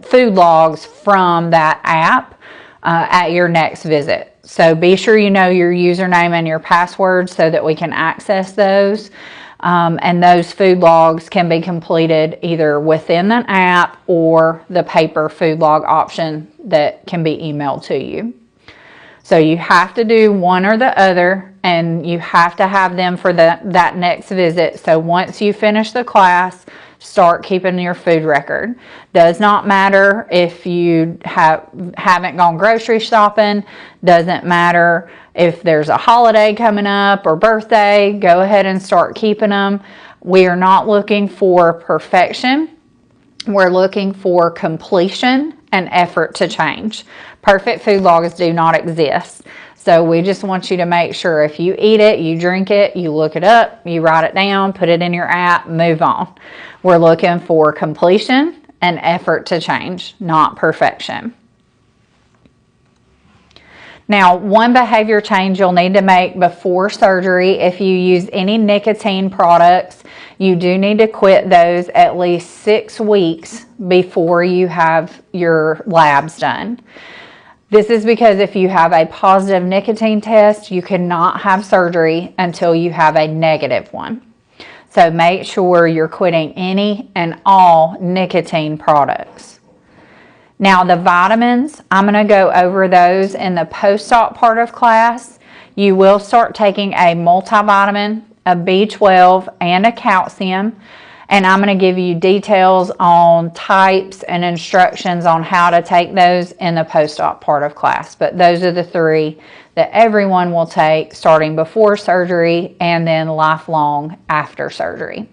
food logs from that app. at your next visit. So be sure you know your username and your password so that we can access those. And those food logs can be completed either within an app or the paper food log option that can be emailed to you. So you have to do one or the other, and you have to have them for that next visit. So once you finish the class, start keeping your food record. Does not matter if you haven't gone grocery shopping. Doesn't matter if there's a holiday coming up or birthday. Go ahead and start keeping them. We are not looking for perfection. We're looking for completion and effort to change. Perfect food logs do not exist. So we just want you to make sure if you eat it, you drink it, you look it up, you write it down, put it in your app, move on. We're looking for completion and effort to change, not perfection. Now, one behavior change you'll need to make before surgery, if you use any nicotine products, you do need to quit those at least 6 weeks before you have your labs done. This is because if you have a positive nicotine test, you cannot have surgery until you have a negative one. So make sure you're quitting any and all nicotine products. Now the vitamins, I'm going to go over those in the post-op part of class. You will start taking a multivitamin, a B12, and a calcium. And I'm going to give you details on types and instructions on how to take those in the post-op part of class. But those are the 3 that everyone will take starting before surgery and then lifelong after surgery.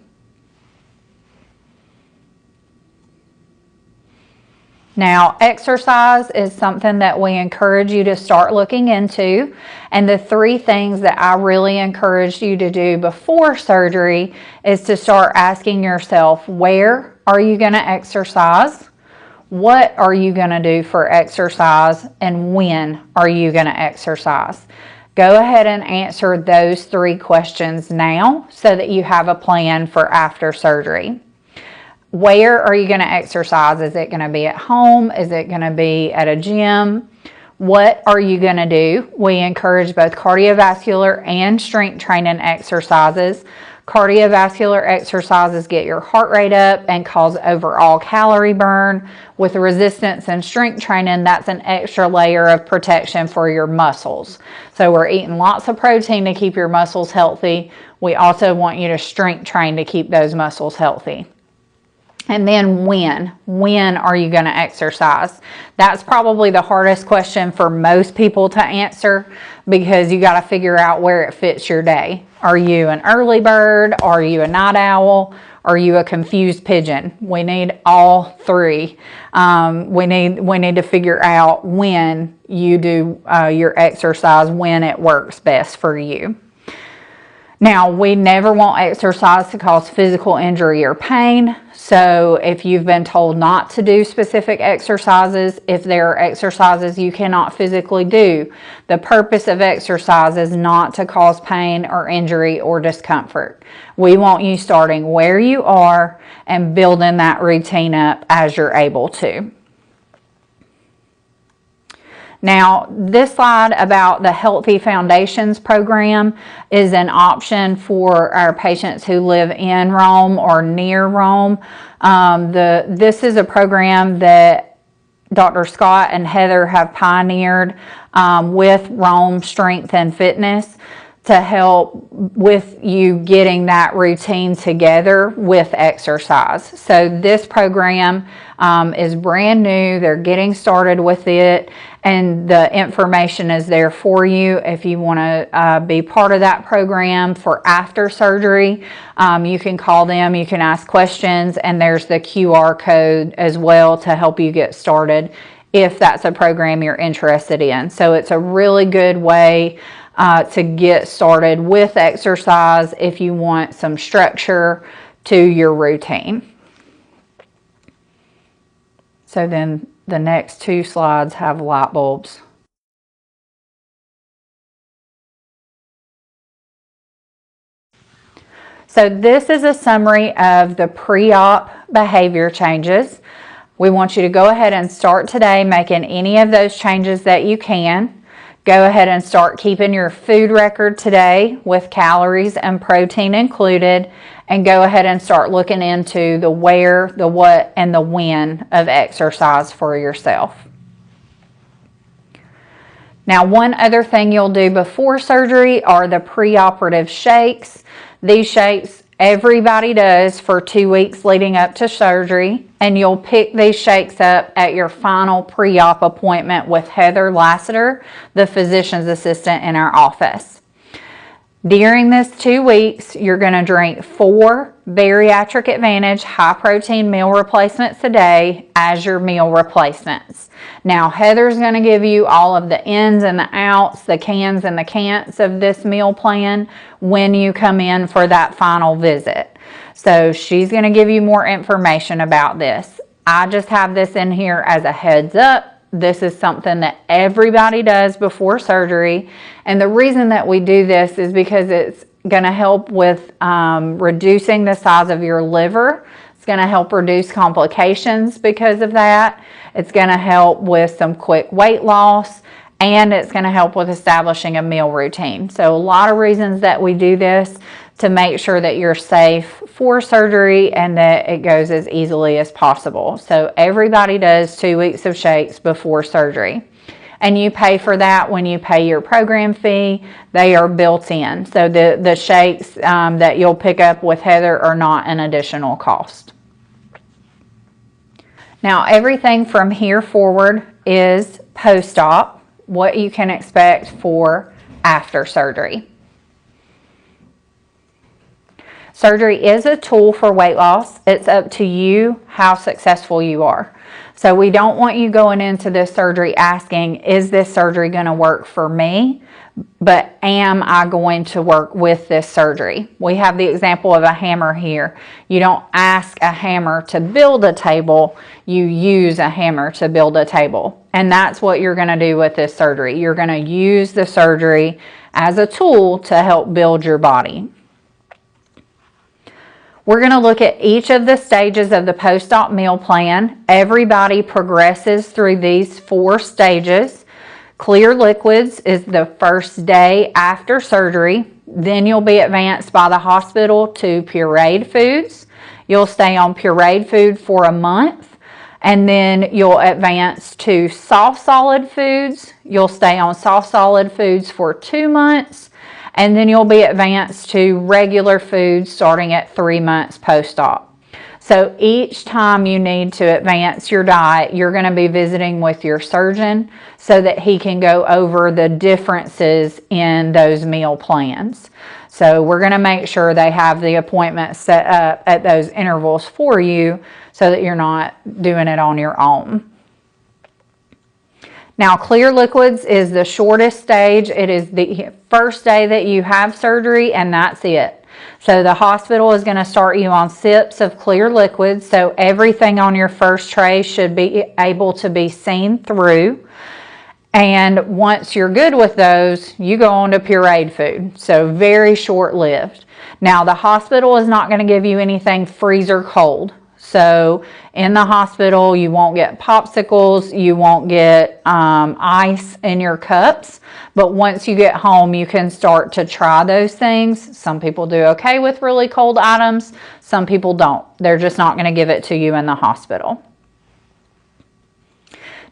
Now, exercise is something that we encourage you to start looking into. And the 3 things that I really encourage you to do before surgery is to start asking yourself, where are you going to exercise? What are you going to do for exercise? And when are you going to exercise? Go ahead and answer those 3 questions now so that you have a plan for after surgery. Where are you going to exercise? Is it going to be at home? Is it going to be at a gym? What are you going to do? We encourage both cardiovascular and strength training exercises. Cardiovascular exercises get your heart rate up and cause overall calorie burn. With resistance and strength training, that's an extra layer of protection for your muscles. So we're eating lots of protein to keep your muscles healthy. We also want you to strength train to keep those muscles healthy. And then when are you going to exercise? That's probably the hardest question for most people to answer because you got to figure out where it fits your day. Are you an early bird? Are you a night owl? Are you a confused pigeon? We need all 3. We need to figure out when you do your exercise, when it works best for you. Now, we never want exercise to cause physical injury or pain. So if you've been told not to do specific exercises, if there are exercises you cannot physically do, the purpose of exercise is not to cause pain or injury or discomfort. We want you starting where you are and building that routine up as you're able to. Now, this slide about the Healthy Foundations program is an option for our patients who live in Rome or near Rome. This is a program that Dr. Scott and Heather have pioneered with Rome Strength and Fitness to help with you getting that routine together with exercise. So this program is brand new. They're getting started with it, and the information is there for you if you want to be part of that program for after surgery. You can call them, you can ask questions, and there's the QR code as well to help you get started if that's a program you're interested in. So it's a really good way to get started with exercise if you want some structure to your routine. So then the next 2 slides have light bulbs. So this is a summary of the pre-op behavior changes. We want you to go ahead and start today making any of those changes that you can. Go ahead and start keeping your food record today with calories and protein included, and go ahead and start looking into the where, the what, and the when of exercise for yourself. Now, one other thing you'll do before surgery are the preoperative shakes. These shakes everybody does for 2 weeks leading up to surgery, and you'll pick these shakes up at your final pre-op appointment with Heather Lassiter, the physician's assistant in our office. During this 2 weeks, you're going to drink 4 Bariatric Advantage high protein meal replacements a day as your meal replacements. Now, Heather's going to give you all of the ins and the outs, the cans and the can'ts of this meal plan when you come in for that final visit. So she's going to give you more information about this. I just have this in here as a heads up. This is something that everybody does before surgery. And the reason that we do this is because it's going to help with reducing the size of your liver. It's going to help reduce complications because of that. It's going to help with some quick weight loss, and it's going to help with establishing a meal routine. So a lot of reasons that we do this to make sure that you're safe for surgery and that it goes as easily as possible. So everybody does 2 weeks of shakes before surgery. And you pay for that when you pay your program fee. They are built in. So the shakes that you'll pick up with Heather are not an additional cost. Now, everything from here forward is post-op, what you can expect for after surgery. Surgery is a tool for weight loss. It's up to you how successful you are. So we don't want you going into this surgery asking, is this surgery going to work for me? But am I going to work with this surgery? We have the example of a hammer here. You don't ask a hammer to build a table, you use a hammer to build a table. And that's what you're going to do with this surgery. You're going to use the surgery as a tool to help build your body. We're going to look at each of the stages of the post-op meal plan. Everybody progresses through these 4 stages. Clear liquids is the first day after surgery. Then you'll be advanced by the hospital to pureed foods. You'll stay on pureed food for a month, and then you'll advance to soft solid foods. You'll stay on soft solid foods for 2 months. And then you'll be advanced to regular foods starting at 3 months post-op. So each time you need to advance your diet, you're going to be visiting with your surgeon so that he can go over the differences in those meal plans. So we're going to make sure they have the appointment set up at those intervals for you so that you're not doing it on your own. Now, clear liquids is the shortest stage. It is the first day that you have surgery, and that's it. So the hospital is going to start you on sips of clear liquids. So everything on your first tray should be able to be seen through. And once you're good with those, you go on to pureed food. So very short-lived. Now, the hospital is not going to give you anything freezer cold. So in the hospital, you won't get popsicles, you won't get ice in your cups. But once you get home, you can start to try those things. Some people do okay with really cold items. Some people don't. They're just not going to give it to you in the hospital.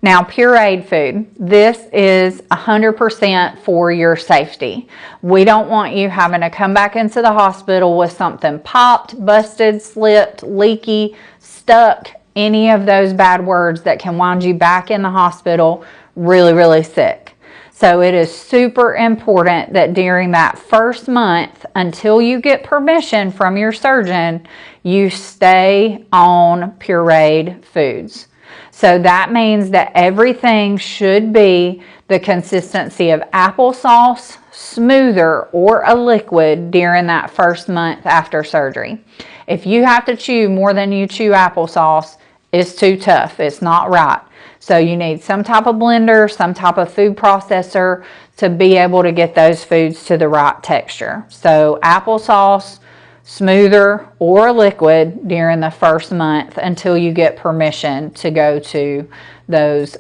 Now, pureed food, this is 100% for your safety. We don't want you having to come back into the hospital with something popped, busted, slipped, leaky, stuck, any of those bad words that can wind you back in the hospital really, really sick. So it is super important that during that first month, until you get permission from your surgeon, you stay on pureed foods. So that means that everything should be the consistency of applesauce, smoother, or a liquid during that first month after surgery. If you have to chew more than you chew applesauce, it's too tough. It's not right. So you need some type of blender, some type of food processor to be able to get those foods to the right texture. So applesauce, smoother or liquid during the first month until you get permission to go to those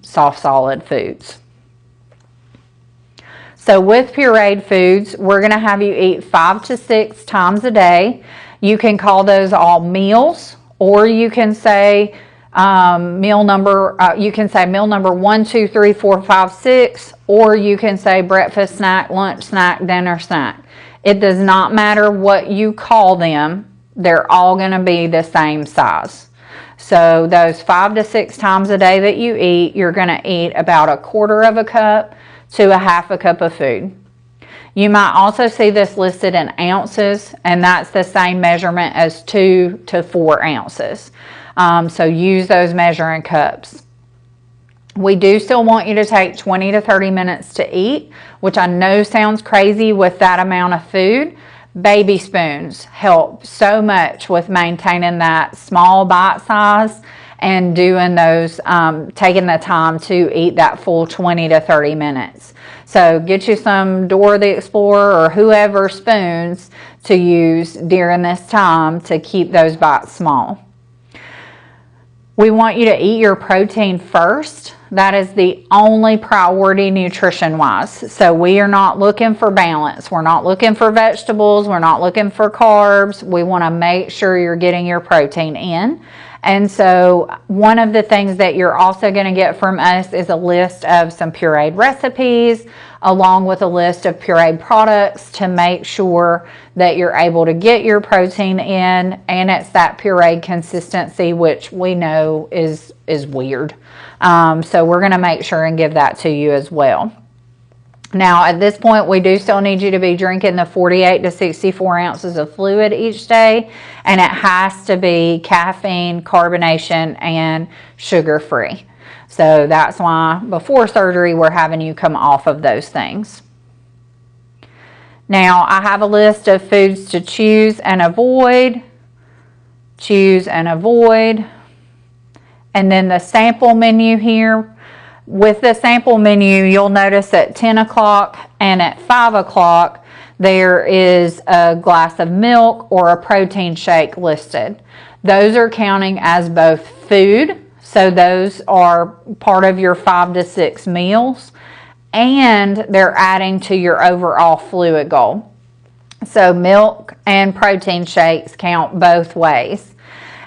soft solid foods. So with pureed foods, we're going to have you eat 5 to 6 times a day. You can call those all meals, or you can say meal number 1, 2, 3, 4, 5, 6, or you can say breakfast snack, lunch snack, dinner snack. It does not matter what you call them. They're all going to be the same size. So those 5 to 6 times a day that you eat, you're going to eat about 1/4 cup to 1/2 cup of food. You might also see this listed in ounces, and that's the same measurement as 2 to 4 ounces. So use those measuring cups. We do still want you to take 20 to 30 minutes to eat, which I know sounds crazy with that amount of food. Baby spoons help so much with maintaining that small bite size and doing those, taking the time to eat that full 20 to 30 minutes. So get you some Dora the Explorer or whoever spoons to use during this time to keep those bites small. We want you to eat your protein first. That is the only priority nutrition-wise. So we are not looking for balance. We're not looking for vegetables. We're not looking for carbs. We want to make sure you're getting your protein in. And so one of the things that you're also going to get from us is a list of some pureed recipes, along with a list of pureed products to make sure that you're able to get your protein in, and it's that pureed consistency, which we know is weird. So we're going to make sure and give that to you as well. Now, at this point, we do still need you to be drinking the 48 to 64 ounces of fluid each day, and it has to be caffeine, carbonation, and sugar-free. So that's why before surgery, we're having you come off of those things. Now, I have a list of foods to choose and avoid, and then the sample menu here. With the sample menu, you'll notice at 10 o'clock and at 5 o'clock, there is a glass of milk or a protein shake listed. Those are counting as both food, so those are part of your 5 to 6 meals, and they're adding to your overall fluid goal. So milk and protein shakes count both ways.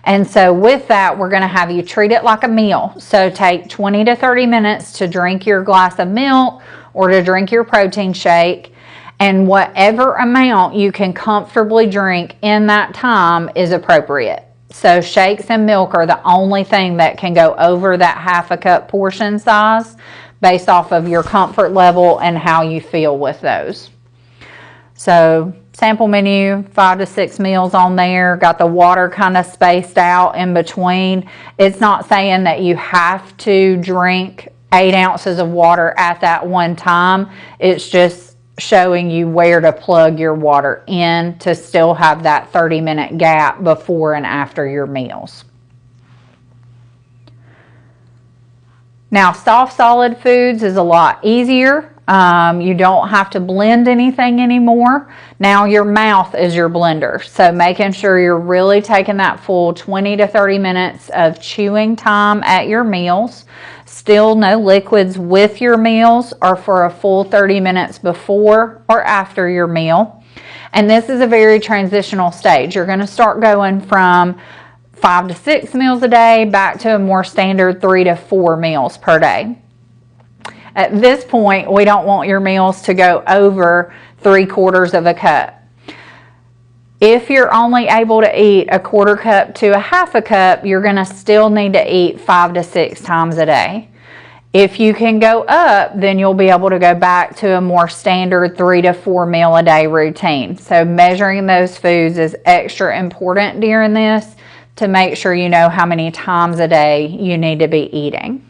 And so with that, we're going to have you treat it like a meal. So take 20 to 30 minutes to drink your glass of milk or to drink your protein shake. And whatever amount you can comfortably drink in that time is appropriate. So shakes and milk are the only thing that can go over that 1/2 cup portion size based off of your comfort level and how you feel with those. So sample menu, 5 to 6 meals on there. Got the water kind of spaced out in between. It's not saying that you have to drink 8 ounces of water at that one time. It's just showing you where to plug your water in to still have that 30-minute gap before and after your meals. Now, soft solid foods is a lot easier. You don't have to blend anything anymore. Now your mouth is your blender. So making sure you're really taking that full 20 to 30 minutes of chewing time at your meals. Still no liquids with your meals or for a full 30 minutes before or after your meal. And this is a very transitional stage. You're going to start going from 5 to 6 meals a day back to a more standard 3 to 4 meals per day. At this point, we don't want your meals to go over 3/4 cup. If you're only able to eat 1/4 cup to 1/2 cup, you're going to still need to eat 5 to 6 times a day. If you can go up, then you'll be able to go back to a more standard 3 to 4 meal a day routine. So measuring those foods is extra important during this to make sure you know how many times a day you need to be eating.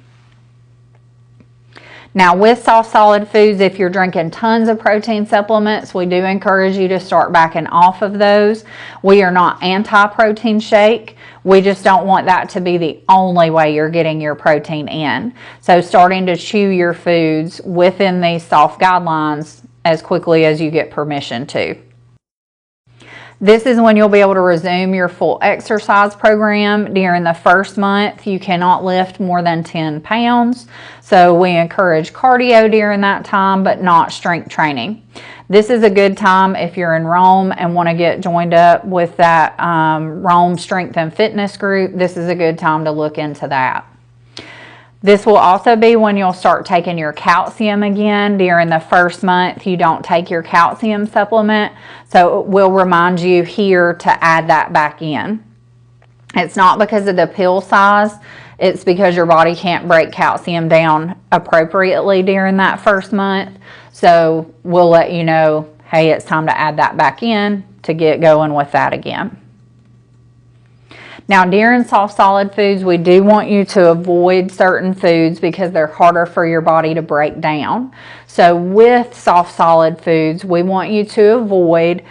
Now with soft solid foods, if you're drinking tons of protein supplements, we do encourage you to start backing off of those. We are not anti-protein shake. We just don't want that to be the only way you're getting your protein in. So starting to chew your foods within these soft guidelines as quickly as you get permission to. This is when you'll be able to resume your full exercise program. During the first month, you cannot lift more than 10 pounds. So we encourage cardio during that time, but not strength training. This is a good time if you're in Rome and want to get joined up with that Rome Strength and Fitness group. This is a good time to look into that. This will also be when you'll start taking your calcium again. During the first month, you don't take your calcium supplement, so it will remind you here to add that back in. It's not because of the pill size, it's because your body can't break calcium down appropriately during that first month. So we'll let you know, hey, it's time to add that back in to get going with that again. Now, during soft solid foods, we do want you to avoid certain foods because they're harder for your body to break down. So with soft solid foods, we want you to avoid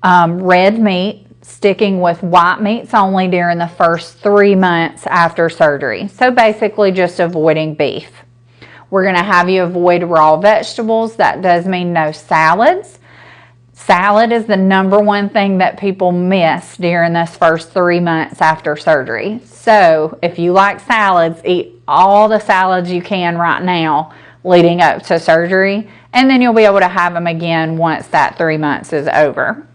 red meat, sticking with white meats only during the first 3 months after surgery. So basically just avoiding beef. We're going to have you avoid raw vegetables. That does mean no salads. Salad is the #1 thing that people miss during this first 3 months after surgery. So if you like salads, eat all the salads you can right now leading up to surgery, and then you'll be able to have them again once that 3 months is over.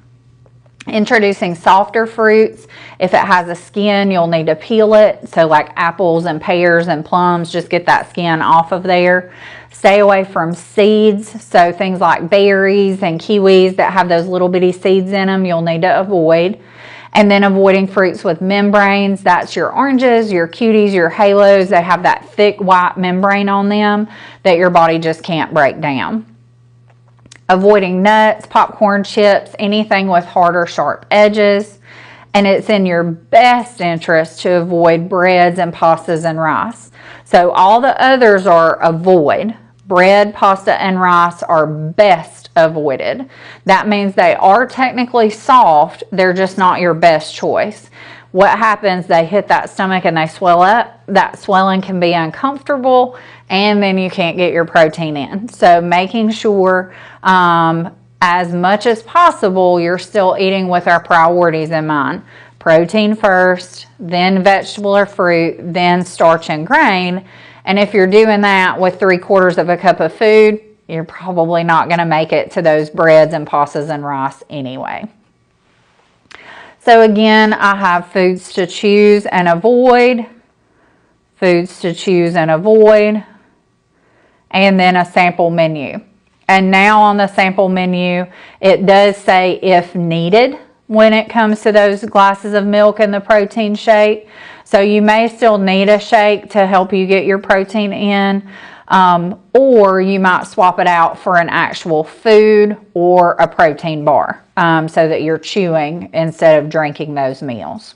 Introducing softer fruits. If it has a skin, you'll need to peel it. So like apples and pears and plums, just get that skin off of there. Stay away from seeds. So things like berries and kiwis that have those little bitty seeds in them, you'll need to avoid. And then avoiding fruits with membranes. That's your oranges, your cuties, your halos. They have that thick white membrane on them that your body just can't break down. Avoiding nuts, popcorn, chips, anything with hard or sharp edges. And it's in your best interest to avoid breads and pastas and rice. So all the others are avoid. Bread, pasta, and rice are best avoided. That means they are technically soft, they're just not your best choice. What happens, they hit that stomach and they swell up. That swelling can be uncomfortable, and then you can't get your protein in. So making sure as much as possible you're still eating with our priorities in mind. Protein first, then vegetable or fruit, then starch and grain. And if you're doing that with 3/4 of a cup of food, you're probably not going to make it to those breads and pastas and rice anyway. So again, I have foods to choose and avoid, foods to choose and avoid, and then a sample menu. And now on the sample menu, it does say if needed when it comes to those glasses of milk and the protein shake. So you may still need a shake to help you get your protein in, or you might swap it out for an actual food or a protein bar so that you're chewing instead of drinking those meals.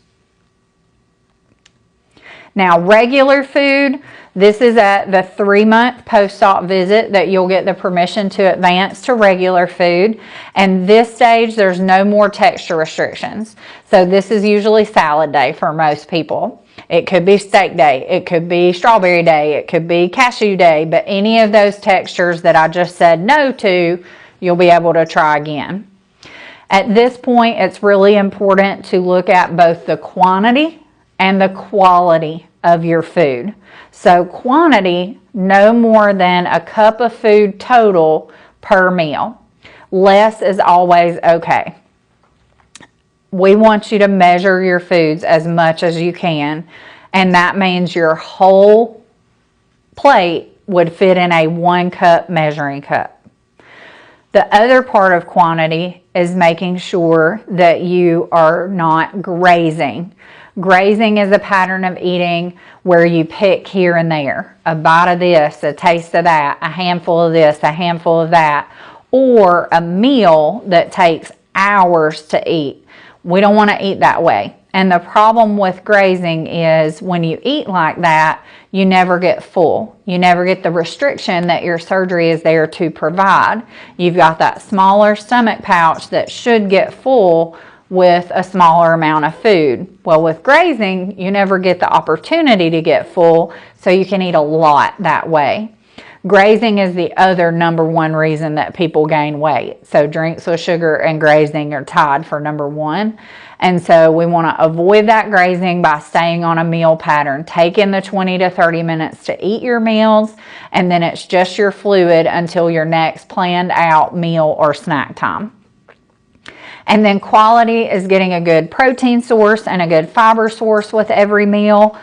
Now, regular food, this is at the 3-month post-op visit that you'll get the permission to advance to regular food. And this stage, there's no more texture restrictions. So this is usually salad day for most people. It could be steak day, it could be strawberry day, it could be cashew day, but any of those textures that I just said no to, you'll be able to try again. At this point, it's really important to look at both the quantity and the quality of your food. So quantity, no more than a cup of food total per meal. Less is always okay. We want you to measure your foods as much as you can, and that means your whole plate would fit in a 1-cup measuring cup. The other part of quantity is making sure that you are not grazing. Grazing is a pattern of eating where you pick here and there, a bite of this, a taste of that, a handful of this, a handful of that, or a meal that takes hours to eat. We don't want to eat that way. And the problem with grazing is when you eat like that, you never get full. You never get the restriction that your surgery is there to provide. You've got that smaller stomach pouch that should get full with a smaller amount of food. Well, with grazing, you never get the opportunity to get full, so you can eat a lot that way. Grazing is the other #1 reason that people gain weight. So drinks with sugar and grazing are tied for #1. And so we want to avoid that grazing by staying on a meal pattern. Taking the 20 to 30 minutes to eat your meals, and then it's just your fluid until your next planned out meal or snack time. And then quality is getting a good protein source and a good fiber source with every meal.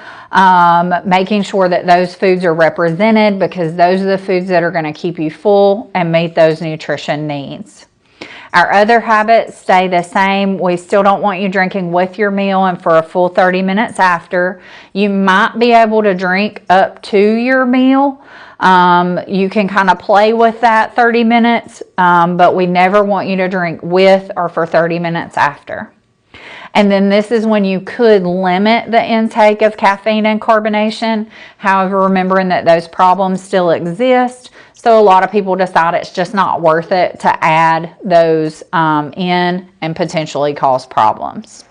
Making sure that those foods are represented, because those are the foods that are going to keep you full and meet those nutrition needs. Our other habits stay the same. We still don't want you drinking with your meal and for a full 30 minutes after. You might be able to drink up to your meal. You can kind of play with that 30 minutes, but we never want you to drink with or for 30 minutes after. And then this is when you could limit the intake of caffeine and carbonation. However, remembering that those problems still exist. So a lot of people decide it's just not worth it to add those in and potentially cause problems.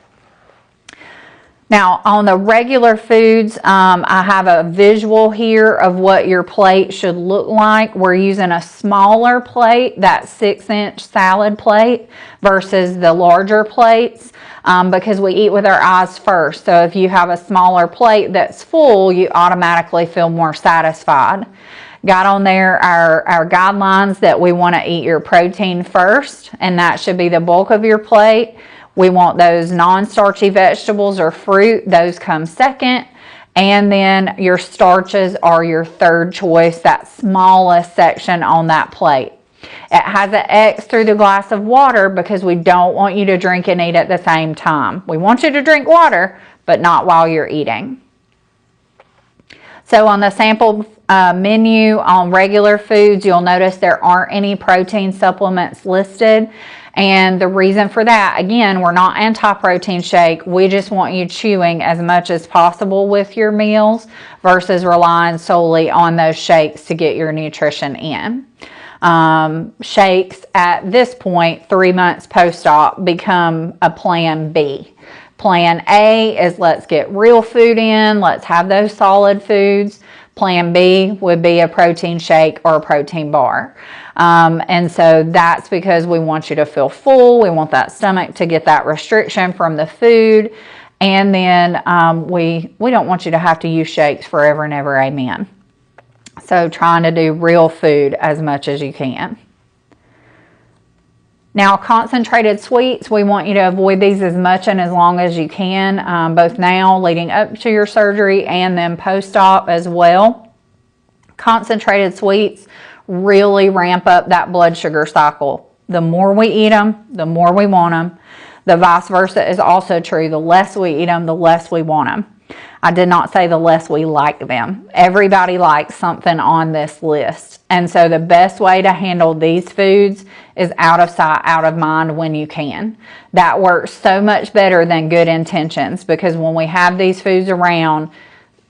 Now, on the regular foods, I have a visual here of what your plate should look like. We're using a smaller plate, that 6-inch salad plate, versus the larger plates, because we eat with our eyes first. So if you have a smaller plate that's full, you automatically feel more satisfied. Got on there our guidelines that we want to eat your protein first, and that should be the bulk of your plate. We want those non-starchy vegetables or fruit, those come second. And then your starches are your third choice, that smallest section on that plate. It has an X through the glass of water because we don't want you to drink and eat at the same time. We want you to drink water, but not while you're eating. So on the sample menu on regular foods, you'll notice there aren't any protein supplements listed. And the reason for that, again, we're not anti-protein shake. We just want you chewing as much as possible with your meals versus relying solely on those shakes to get your nutrition in. Shakes at this point, 3 months post-op, become a plan B. Plan A is let's get real food in, let's have those solid foods. Plan B would be a protein shake or a protein bar. And so that's because we want you to feel full. We want that stomach to get that restriction from the food. And then we don't want you to have to use shakes forever and ever, amen. So trying to do real food as much as you can. Now, concentrated sweets, we want you to avoid these as much and as long as you can, both now leading up to your surgery and then post-op as well. Concentrated sweets really ramp up that blood sugar cycle. The more we eat them, the more we want them. The vice versa is also true. The less we eat them, the less we want them. I did not say the less we like them. Everybody likes something on this list. And so the best way to handle these foods is out of sight, out of mind when you can. That works so much better than good intentions, because when we have these foods around,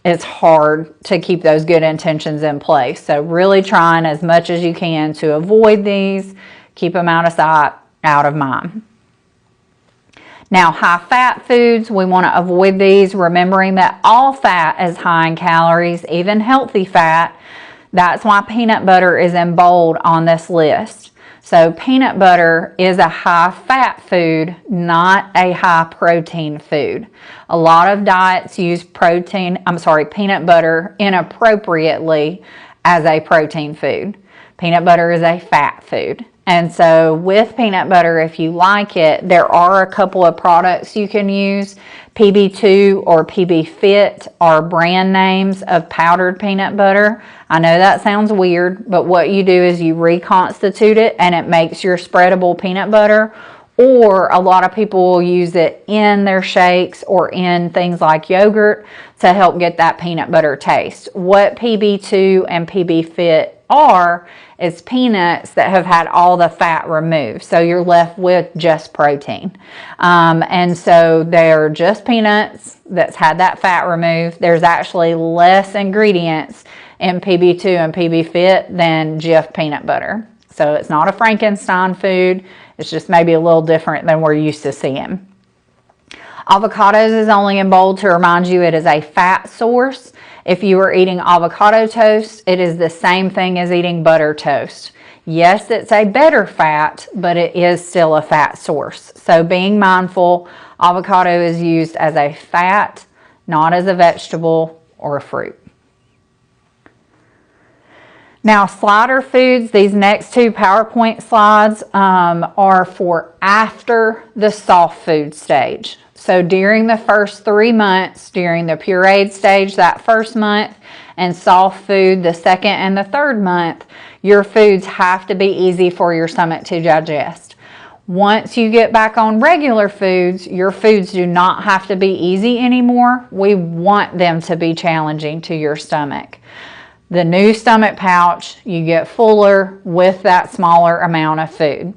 it's hard to keep those good intentions in place. So really trying as much as you can to avoid these, keep them out of sight, out of mind. Now, high-fat foods, we want to avoid these, remembering that all fat is high in calories, even healthy fat. That's why peanut butter is in bold on this list. So peanut butter is a high-fat food, not a high-protein food. A lot of diets use peanut butter inappropriately as a protein food. Peanut butter is a fat food. And so with peanut butter, if you like it, there are a couple of products you can use. PB2 or PB Fit are brand names of powdered peanut butter. I know that sounds weird, but what you do is you reconstitute it and it makes your spreadable peanut butter. Or a lot of people will use it in their shakes or in things like yogurt to help get that peanut butter taste. What PB2 and PB Fit are is peanuts that have had all the fat removed. So you're left with just protein. And so they're just peanuts that's had that fat removed. There's actually less ingredients in PB2 and PB Fit than Jif peanut butter. So it's not a Frankenstein food. It's just maybe a little different than we're used to seeing. Avocados is only in bold to remind you it is a fat source. If you are eating avocado toast, it is the same thing as eating butter toast. Yes, it's a better fat, but it is still a fat source. So being mindful, avocado is used as a fat, not as a vegetable or a fruit. Now, slider foods, these next two PowerPoint slides are for after the soft food stage. So during the first 3 months, during the pureed stage that first month, and soft food the second and the third month, your foods have to be easy for your stomach to digest. Once you get back on regular foods, your foods do not have to be easy anymore. We want them to be challenging to your stomach. The new stomach pouch, you get fuller with that smaller amount of food.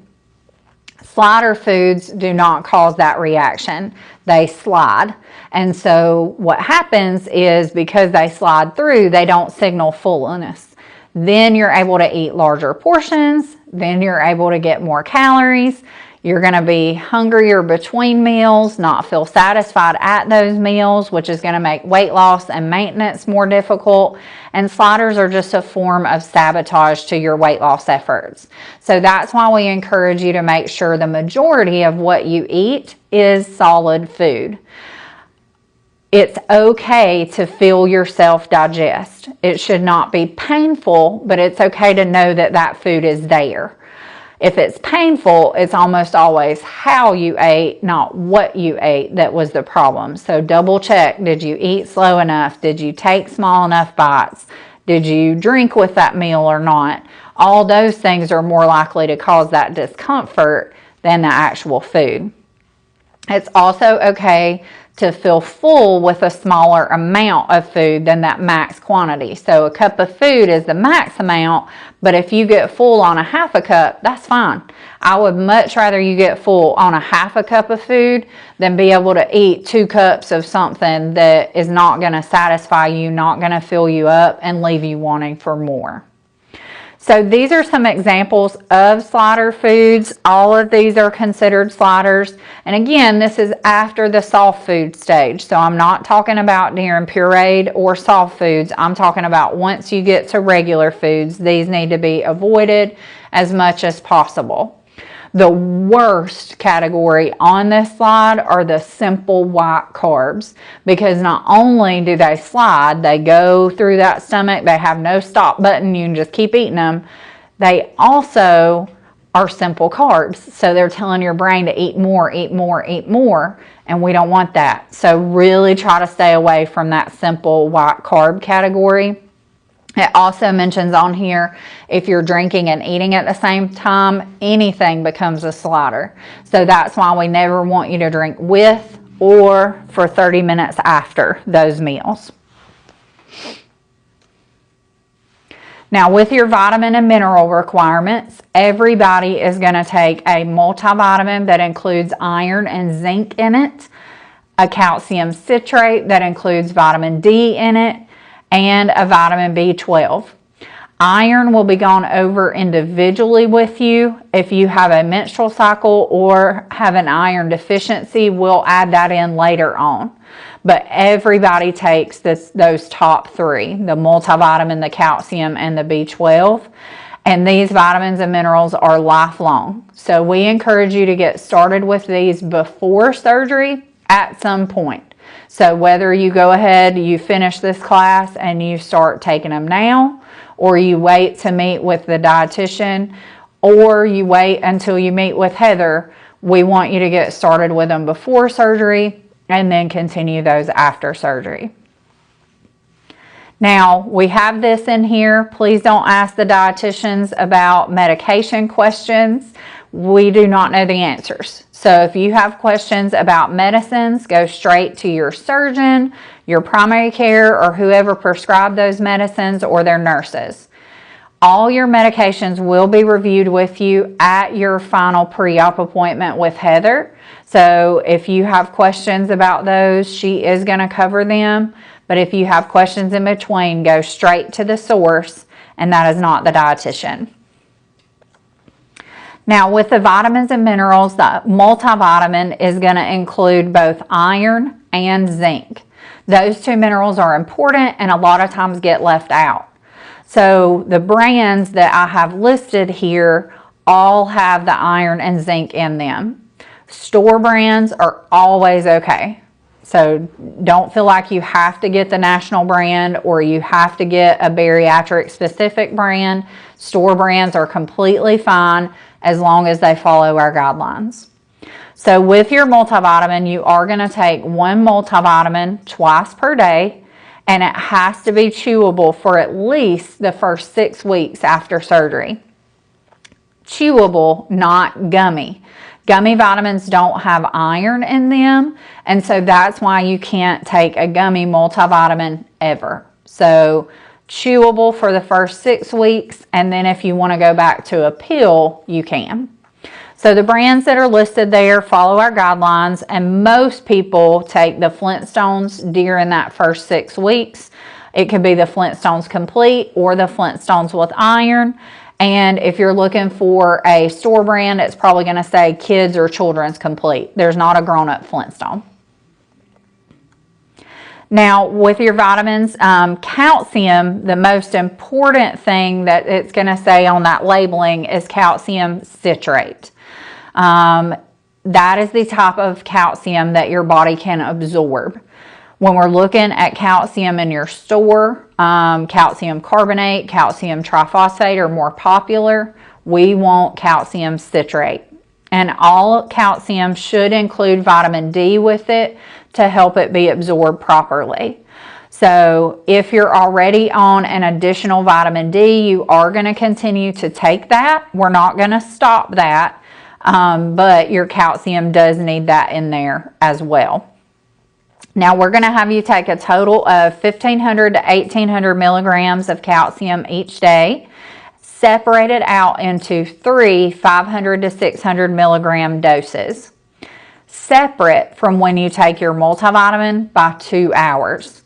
Slider foods do not cause that reaction. They slide. And so what happens is because they slide through, they don't signal fullness. Then you're able to eat larger portions. Then you're able to get more calories. You're going to be hungrier between meals, not feel satisfied at those meals, which is going to make weight loss and maintenance more difficult. And sliders are just a form of sabotage to your weight loss efforts. So that's why we encourage you to make sure the majority of what you eat is solid food. It's okay to feel yourself digest. It should not be painful, but it's okay to know that that food is there. If it's painful, it's almost always how you ate, not what you ate, that was the problem. So double check, did you eat slow enough? Did you take small enough bites? Did you drink with that meal or not? All those things are more likely to cause that discomfort than the actual food. It's also okay to feel full with a smaller amount of food than that max quantity. So a cup of food is the max amount, but if you get full on a half a cup, that's fine. I would much rather you get full on a half a cup of food than be able to eat 2 cups of something that is not going to satisfy you, not going to fill you up, and leave you wanting for more. So these are some examples of slider foods. All of these are considered sliders. And again, this is after the soft food stage. So I'm not talking about during pureed or soft foods. I'm talking about once you get to regular foods, these need to be avoided as much as possible. The worst category on this slide are the simple white carbs, because not only do they slide, they go through that stomach, they have no stop button, you can just keep eating them. They also are simple carbs, so they're telling your brain to eat more, eat more, eat more, and we don't want that. So really try to stay away from that simple white carb category. It also mentions on here, if you're drinking and eating at the same time, anything becomes a slider. So that's why we never want you to drink with or for 30 minutes after those meals. Now, with your vitamin and mineral requirements, everybody is going to take a multivitamin that includes iron and zinc in it, a calcium citrate that includes vitamin D in it, and a vitamin B12. Iron will be gone over individually with you. If you have a menstrual cycle or have an iron deficiency, we'll add that in later on. But everybody takes those top 3, the multivitamin, the calcium, and the B12. And these vitamins and minerals are lifelong. So we encourage you to get started with these before surgery at some point. So whether you go ahead, you finish this class and you start taking them now, or you wait to meet with the dietitian, or you wait until you meet with Heather, we want you to get started with them before surgery and then continue those after surgery. Now, we have this in here. Please don't ask the dietitians about medication questions. We do not know the answers. So if you have questions about medicines, go straight to your surgeon, your primary care, or whoever prescribed those medicines, or their nurses. All your medications will be reviewed with you at your final pre-op appointment with Heather. So if you have questions about those, she is going to cover them. But if you have questions in between, go straight to the source, and that is not the dietitian. Now, with the vitamins and minerals, the multivitamin is going to include both iron and zinc. Those two minerals are important and a lot of times get left out. So the brands that I have listed here all have the iron and zinc in them. Store brands are always okay. So don't feel like you have to get the national brand or you have to get a bariatric specific brand. Store brands are completely fine as long as they follow our guidelines. So with your multivitamin, you are going to take one multivitamin twice per day, and it has to be chewable for at least the first 6 weeks after surgery. Chewable, not gummy. Gummy vitamins don't have iron in them, and so that's why you can't take a gummy multivitamin ever. So chewable for the first 6 weeks, and then if you want to go back to a pill, you can. So the brands that are listed there follow our guidelines, and most people take the Flintstones during that first 6 weeks. It could be the Flintstones Complete or the Flintstones with iron. And if you're looking for a store brand, it's probably going to say Kids or Children's Complete. There's not a grown-up Flintstone. Now, with your vitamins, calcium, the most important thing that it's going to say on that labeling is calcium citrate. That is the type of calcium that your body can absorb. When we're looking at calcium in your store, calcium carbonate, calcium triphosphate are more popular. We want calcium citrate. And all calcium should include vitamin D with it to help it be absorbed properly. So if you're already on an additional vitamin D, you are going to continue to take that. We're not going to stop that, but your calcium does need that in there as well. Now we're going to have you take a total of 1,500 to 1,800 milligrams of calcium each day, separated out into 3 500 to 600 milligram doses, separate from when you take your multivitamin by 2 hours.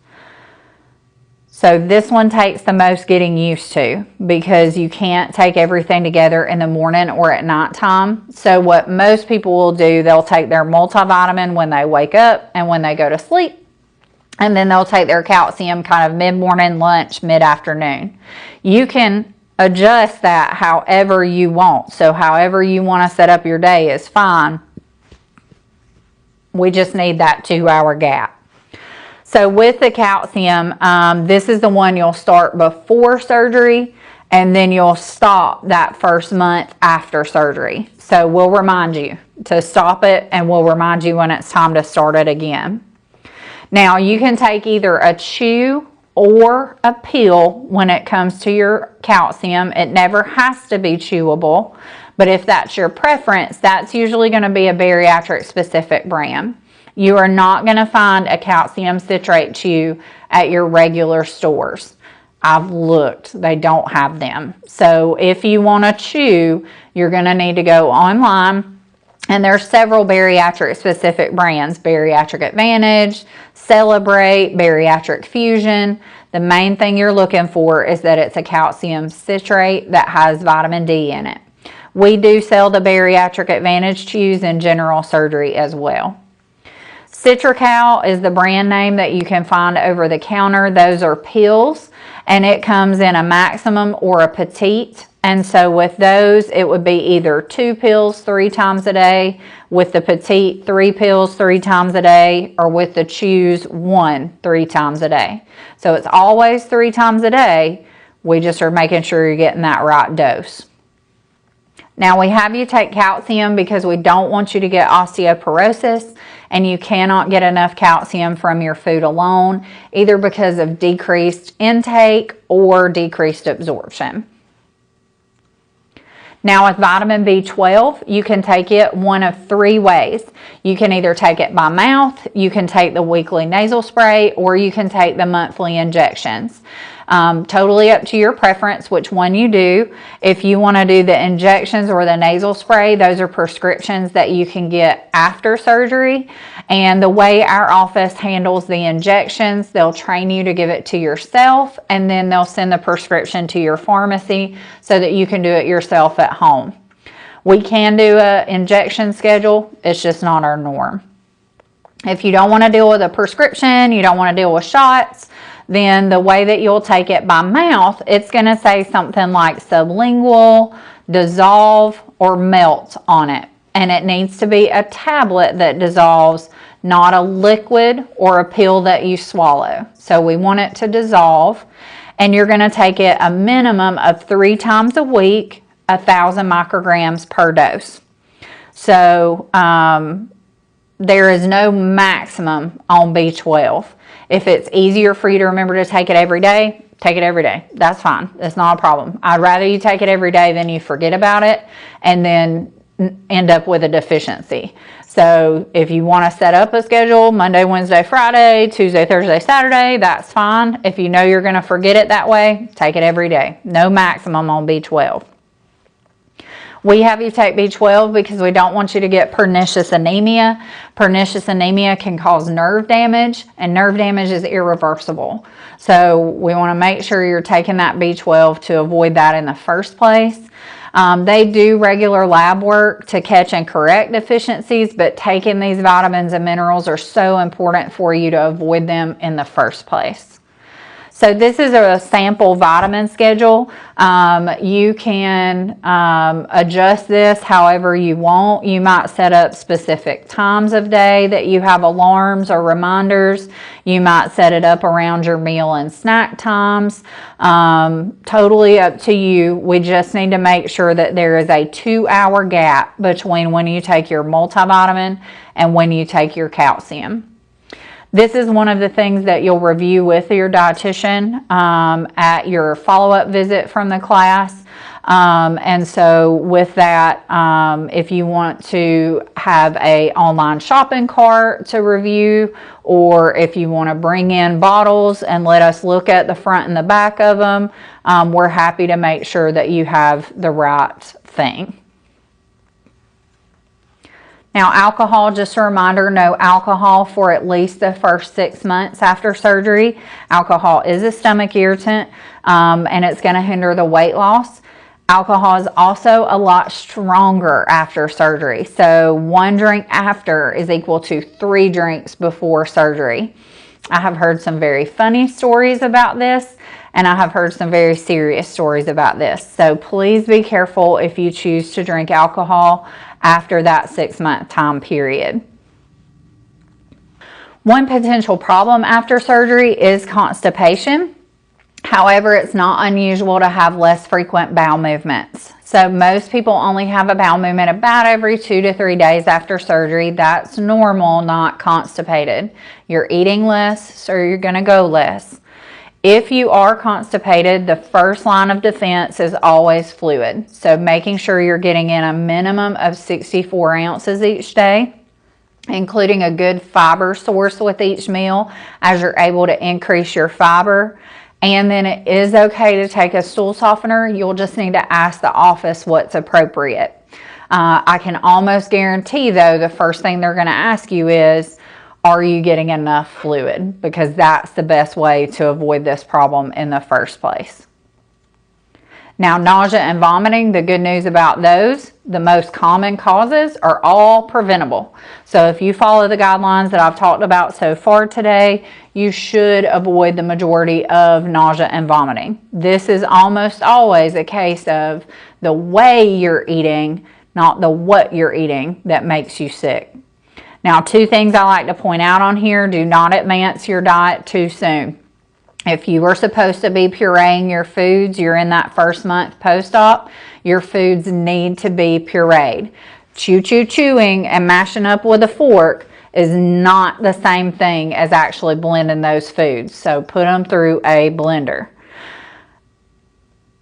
So this one takes the most getting used to because you can't take everything together in the morning or at nighttime. So what most people will do, they'll take their multivitamin when they wake up and when they go to sleep. And then they'll take their calcium kind of mid-morning, lunch, mid-afternoon. You can adjust that however you want. So however you want to set up your day is fine. We just need that 2-hour gap. So with the calcium, this is the one you'll start before surgery, and then you'll stop that first month after surgery. So we'll remind you to stop it, and we'll remind you when it's time to start it again. Now you can take either a chew or a pill when it comes to your calcium. It never has to be chewable, but if that's your preference, that's usually going to be a bariatric specific brand. You are not going to find a calcium citrate chew at your regular stores. I've looked, they don't have them. So if you want to chew, you're going to need to go online, and there's several bariatric specific brands: Bariatric Advantage, Celebrate, Bariatric Fusion. The main thing you're looking for is that it's a calcium citrate that has vitamin D in it. We do sell the Bariatric Advantage chews in general surgery as well. Citracal is the brand name that you can find over the counter. Those are pills, and it comes in a maximum or a petite. And so with those, it would be either 2 pills 3 times a day, with the petite 3 pills 3 times a day, or with the chews 1 3 times a day. So it's always 3 times a day. We just are making sure you're getting that right dose. Now we have you take calcium because we don't want you to get osteoporosis, and you cannot get enough calcium from your food alone, either because of decreased intake or decreased absorption. Now with vitamin B12, you can take it one of 3 ways. You can either take it by mouth, you can take the weekly nasal spray, or you can take the monthly injections. Totally up to your preference which one you do. If you want to do the injections or the nasal spray, those are prescriptions that you can get after surgery. And the way our office handles the injections, they'll train you to give it to yourself, and then they'll send the prescription to your pharmacy so that you can do it yourself at home. We can do an injection schedule, it's just not our norm. If you don't want to deal with a prescription, you don't want to deal with shots, then the way that you'll take it by mouth, it's going to say something like sublingual, dissolve, or melt on it. And it needs to be a tablet that dissolves, not a liquid or a pill that you swallow. So we want it to dissolve. And you're going to take it a minimum of 3 times a week, 1,000 micrograms per dose. So there is no maximum on B12. If it's easier for you to remember to take it every day, take it every day. That's fine. It's not a problem. I'd rather you take it every day than you forget about it and then end up with a deficiency. So if you want to set up a schedule, Monday, Wednesday, Friday, Tuesday, Thursday, Saturday, that's fine. If you know you're going to forget it that way, take it every day. No maximum on B12. We have you take B12 because we don't want you to get pernicious anemia. Pernicious anemia can cause nerve damage, and nerve damage is irreversible. So we want to make sure you're taking that B12 to avoid that in the first place. They do regular lab work to catch and correct deficiencies, but taking these vitamins and minerals are so important for you to avoid them in the first place. So this is a sample vitamin schedule. You can adjust this however you want. You might set up specific times of day that you have alarms or reminders. You might set it up around your meal and snack times. Totally up to you. We just need to make sure that there is a 2-hour gap between when you take your multivitamin and when you take your calcium. This is one of the things that you'll review with your dietitian at your follow-up visit from the class. And so with that, if you want to have an online shopping cart to review, or if you want to bring in bottles and let us look at the front and the back of them, we're happy to make sure that you have the right thing. Now, alcohol, just a reminder, no alcohol for at least the first 6 months after surgery. Alcohol is a stomach irritant, and it's going to hinder the weight loss. Alcohol is also a lot stronger after surgery. So 1 drink after is equal to 3 drinks before surgery. I have heard some very funny stories about this, and I have heard some very serious stories about this. So please be careful if you choose to drink alcohol after that 6-month time period. One potential problem after surgery is constipation. However, it's not unusual to have less frequent bowel movements. So most people only have a bowel movement about every 2 to 3 days after surgery. That's normal, not constipated. You're eating less, so you're going to go less. If you are constipated, the first line of defense is always fluid. So making sure you're getting in a minimum of 64 ounces each day, including a good fiber source with each meal as you're able to increase your fiber. And then it is okay to take a stool softener. You'll just need to ask the office what's appropriate. I can almost guarantee, though, the first thing they're going to ask you is, are you getting enough fluid? Because that's the best way to avoid this problem in the first place. Now, nausea and vomiting, the good news about those, the most common causes are all preventable. So if you follow the guidelines that I've talked about so far today, you should avoid the majority of nausea and vomiting. This is almost always a case of the way you're eating, not the what you're eating, that makes you sick. Now, 2 things I like to point out on here: do not advance your diet too soon. If you were supposed to be pureeing your foods, you're in that first month post-op, your foods need to be pureed. Chewing and mashing up with a fork is not the same thing as actually blending those foods. So put them through a blender.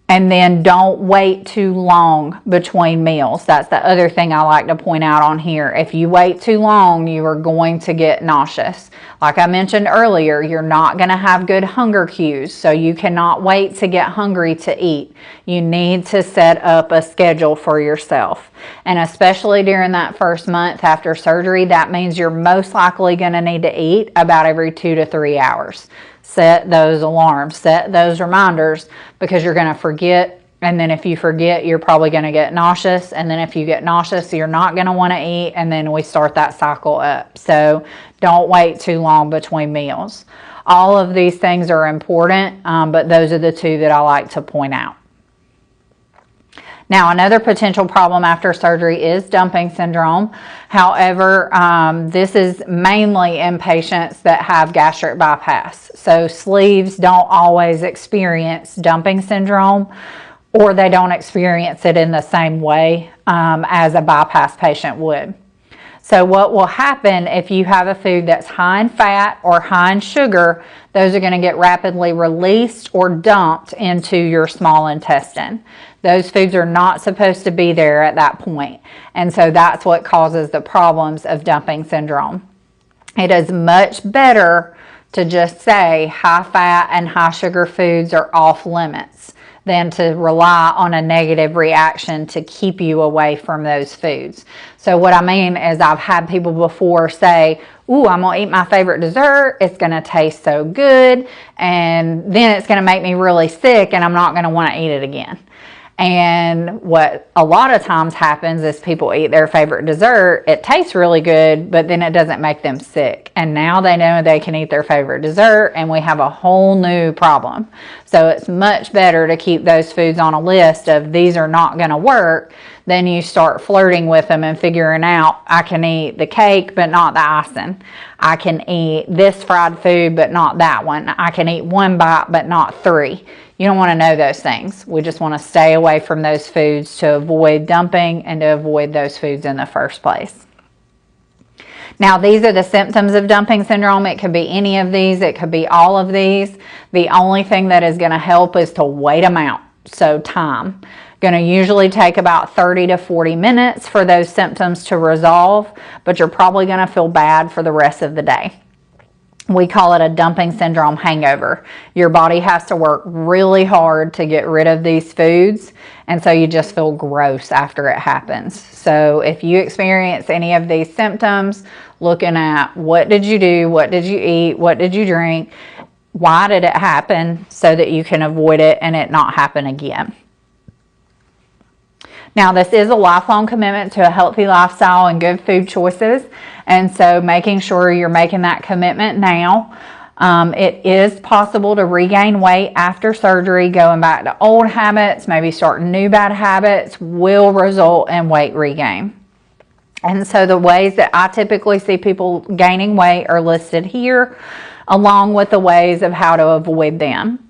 And then don't wait too long between meals. That's the other thing I like to point out on here. If you wait too long, you are going to get nauseous. Like I mentioned earlier, you're not going to have good hunger cues, so you cannot wait to get hungry to eat. You need to set up a schedule for yourself. And especially during that first month after surgery, that means you're most likely going to need to eat about every 2 to 3 hours. Set those alarms, set those reminders, because you're going to forget And then if you forget, you're probably going to get nauseous. And then if you get nauseous, you're not going to want to eat. And then we start that cycle up. So don't wait too long between meals. All of these things are important, but those are the two that I like to point out. Now, another potential problem after surgery is dumping syndrome. However, this is mainly in patients that have gastric bypass. So sleeves don't always experience dumping syndrome, or they don't experience it in the same way as a bypass patient would. So what will happen if you have a food that's high in fat or high in sugar, those are going to get rapidly released or dumped into your small intestine. Those foods are not supposed to be there at that point. And so that's what causes the problems of dumping syndrome. It is much better to just say high fat and high sugar foods are off limits than to rely on a negative reaction to keep you away from those foods. So what I mean is I've had people before say, ooh, I'm gonna eat my favorite dessert, it's gonna taste so good, and then it's gonna make me really sick and I'm not gonna wanna eat it again. And what a lot of times happens is people eat their favorite dessert, it tastes really good, but then it doesn't make them sick. And now they know they can eat their favorite dessert, and we have a whole new problem. So it's much better to keep those foods on a list of these are not going to work. Then you start flirting with them and figuring out, I can eat the cake, but not the icing. I can eat this fried food, but not that one. I can eat one bite, but not three. You don't want to know those things. We just want to stay away from those foods to avoid dumping and to avoid those foods in the first place. Now, these are the symptoms of dumping syndrome. It could be any of these. It could be all of these. The only thing that is going to help is to wait them out. So time. Going to usually take about 30 to 40 minutes for those symptoms to resolve, but you're probably going to feel bad for the rest of the day. We call it a dumping syndrome hangover. Your body has to work really hard to get rid of these foods, and so you just feel gross after it happens. So if you experience any of these symptoms, looking at what did you do, what did you eat, what did you drink, why did it happen, so that you can avoid it and it not happen again. Now, this is a lifelong commitment to a healthy lifestyle and good food choices, and so making sure you're making that commitment now. It is possible to regain weight after surgery. Going back to old habits, maybe starting new bad habits, will result in weight regain. And so the ways that I typically see people gaining weight are listed here, along with the ways of how to avoid them.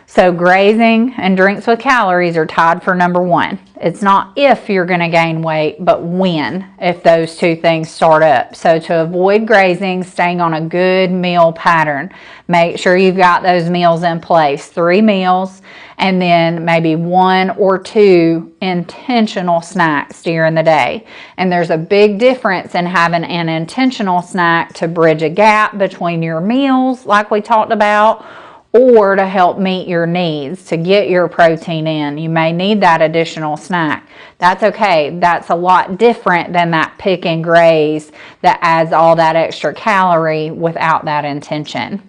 So grazing and drinks with calories are tied for number one. It's not if you're going to gain weight, but when, if those two things start up. So to avoid grazing, staying on a good meal pattern. Make sure you've got those meals in place. 3 meals, and then maybe 1 or 2 intentional snacks during the day. And there's a big difference in having an intentional snack to bridge a gap between your meals, like we talked about, or to help meet your needs, to get your protein in. You may need that additional snack. That's okay. That's a lot different than that pick and graze that adds all that extra calorie without that intention.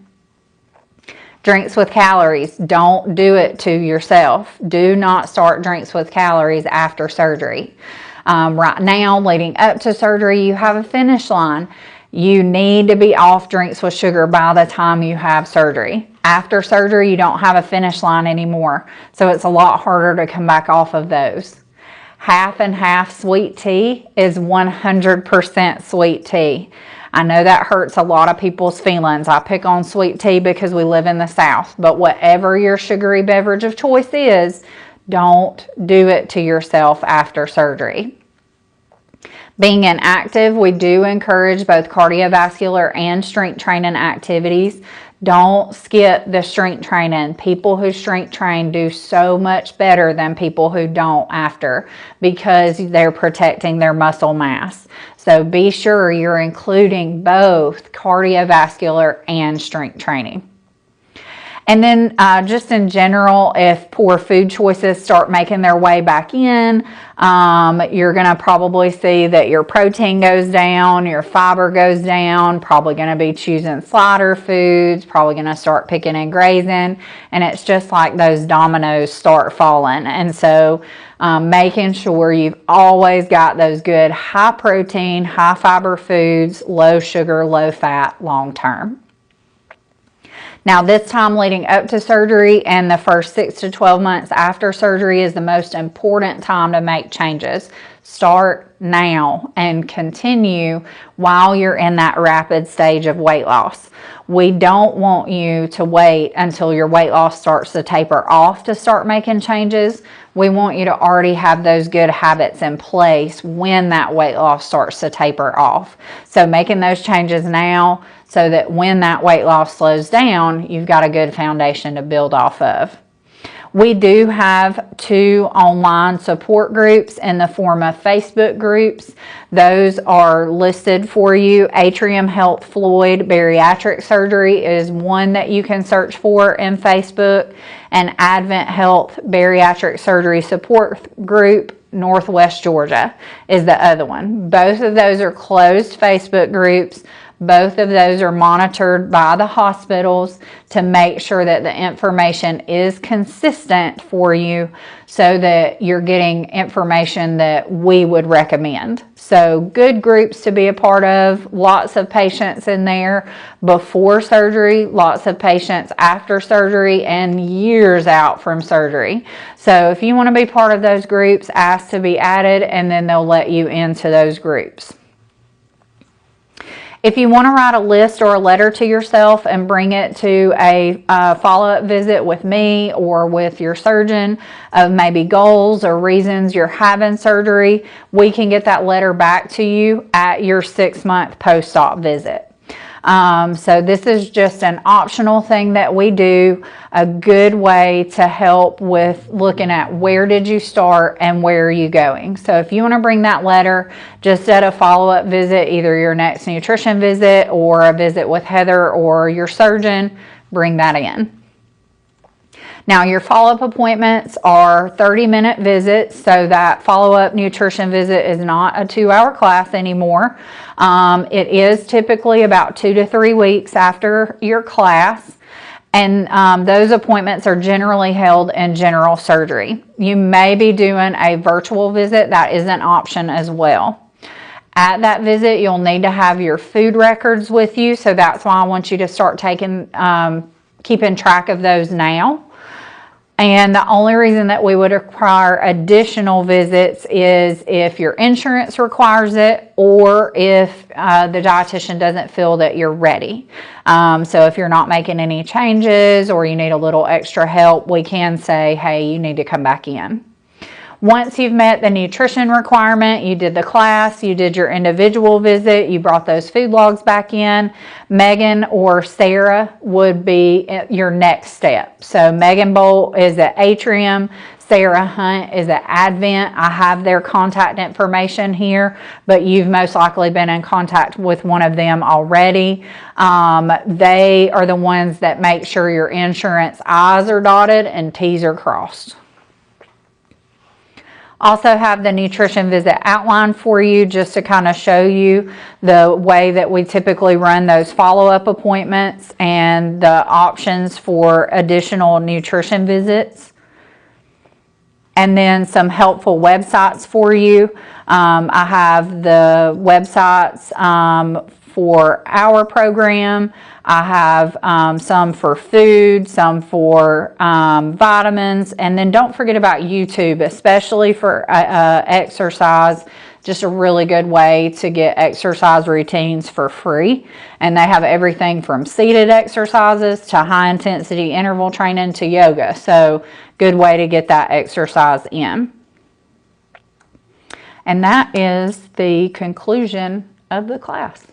Drinks with calories. Don't do it to yourself. Do not start drinks with calories after surgery. Right now, leading up to surgery, you have a finish line. You need to be off drinks with sugar by the time you have surgery. After surgery, you don't have a finish line anymore, so it's a lot harder to come back off of those. Half and half sweet tea is 100% sweet tea. I know that hurts a lot of people's feelings. I pick on sweet tea because we live in the South, but whatever your sugary beverage of choice is, don't do it to yourself after surgery. Being inactive, we do encourage both cardiovascular and strength training activities. Don't skip the strength training. People who strength train do so much better than people who don't after, because they're protecting their muscle mass. So be sure you're including both cardiovascular and strength training. And then just in general, if poor food choices start making their way back in, you're going to probably see that your protein goes down, your fiber goes down, probably going to be choosing slider foods, probably going to start picking and grazing, and it's just like those dominoes start falling. And so making sure you've always got those good high protein, high fiber foods, low sugar, low fat long term. Now, this time leading up to surgery and the first 6 to 12 months after surgery is the most important time to make changes. Start now and continue while you're in that rapid stage of weight loss. We don't want you to wait until your weight loss starts to taper off to start making changes. We want you to already have those good habits in place when that weight loss starts to taper off. So making those changes now so that when that weight loss slows down, you've got a good foundation to build off of. We do have 2 online support groups in the form of Facebook groups. Those are listed for you. Atrium Health Floyd Bariatric Surgery is one that you can search for in Facebook, and Advent Health Bariatric Surgery Support Group Northwest Georgia is the other one. Both of those are closed Facebook groups. Both of those are monitored by the hospitals to make sure that the information is consistent for you so that you're getting information that we would recommend. So good groups to be a part of, lots of patients in there before surgery, lots of patients after surgery, and years out from surgery. So if you want to be part of those groups, ask to be added, and then they'll let you into those groups. If you want to write a list or a letter to yourself and bring it to a follow-up visit with me or with your surgeon of maybe goals or reasons you're having surgery, we can get that letter back to you at your 6-month post-op visit. So this is just an optional thing that we do, a good way to help with looking at where did you start and where are you going. So if you want to bring that letter just at a follow-up visit, either your next nutrition visit or a visit with Heather or your surgeon, bring that in. Now, your follow-up appointments are 30-minute visits, so that follow-up nutrition visit is not a 2-hour class anymore. It is typically about 2 to 3 weeks after your class, and those appointments are generally held in general surgery. You may be doing a virtual visit. That is an option as well. At that visit, you'll need to have your food records with you, so that's why I want you to start taking, keeping track of those now. And the only reason that we would require additional visits is if your insurance requires it or if the dietitian doesn't feel that you're ready. So if you're not making any changes or you need a little extra help, we can say, hey, you need to come back in. Once you've met the nutrition requirement, you did the class, you did your individual visit, you brought those food logs back in, Megan or Sarah would be your next step. So Megan Bolt is at Atrium, Sarah Hunt is at Advent. I have their contact information here, but you've most likely been in contact with one of them already. They are the ones that make sure your insurance I's are dotted and T's are crossed. Also have the nutrition visit outline for you just to kind of show you the way that we typically run those follow-up appointments and the options for additional nutrition visits. And then some helpful websites for you. I have the websites for our program. I have some for food, some for vitamins, and then don't forget about YouTube, especially for exercise. Just a really good way to get exercise routines for free. And they have everything from seated exercises to high intensity interval training to yoga. So good way to get that exercise in. And that is the conclusion of the class.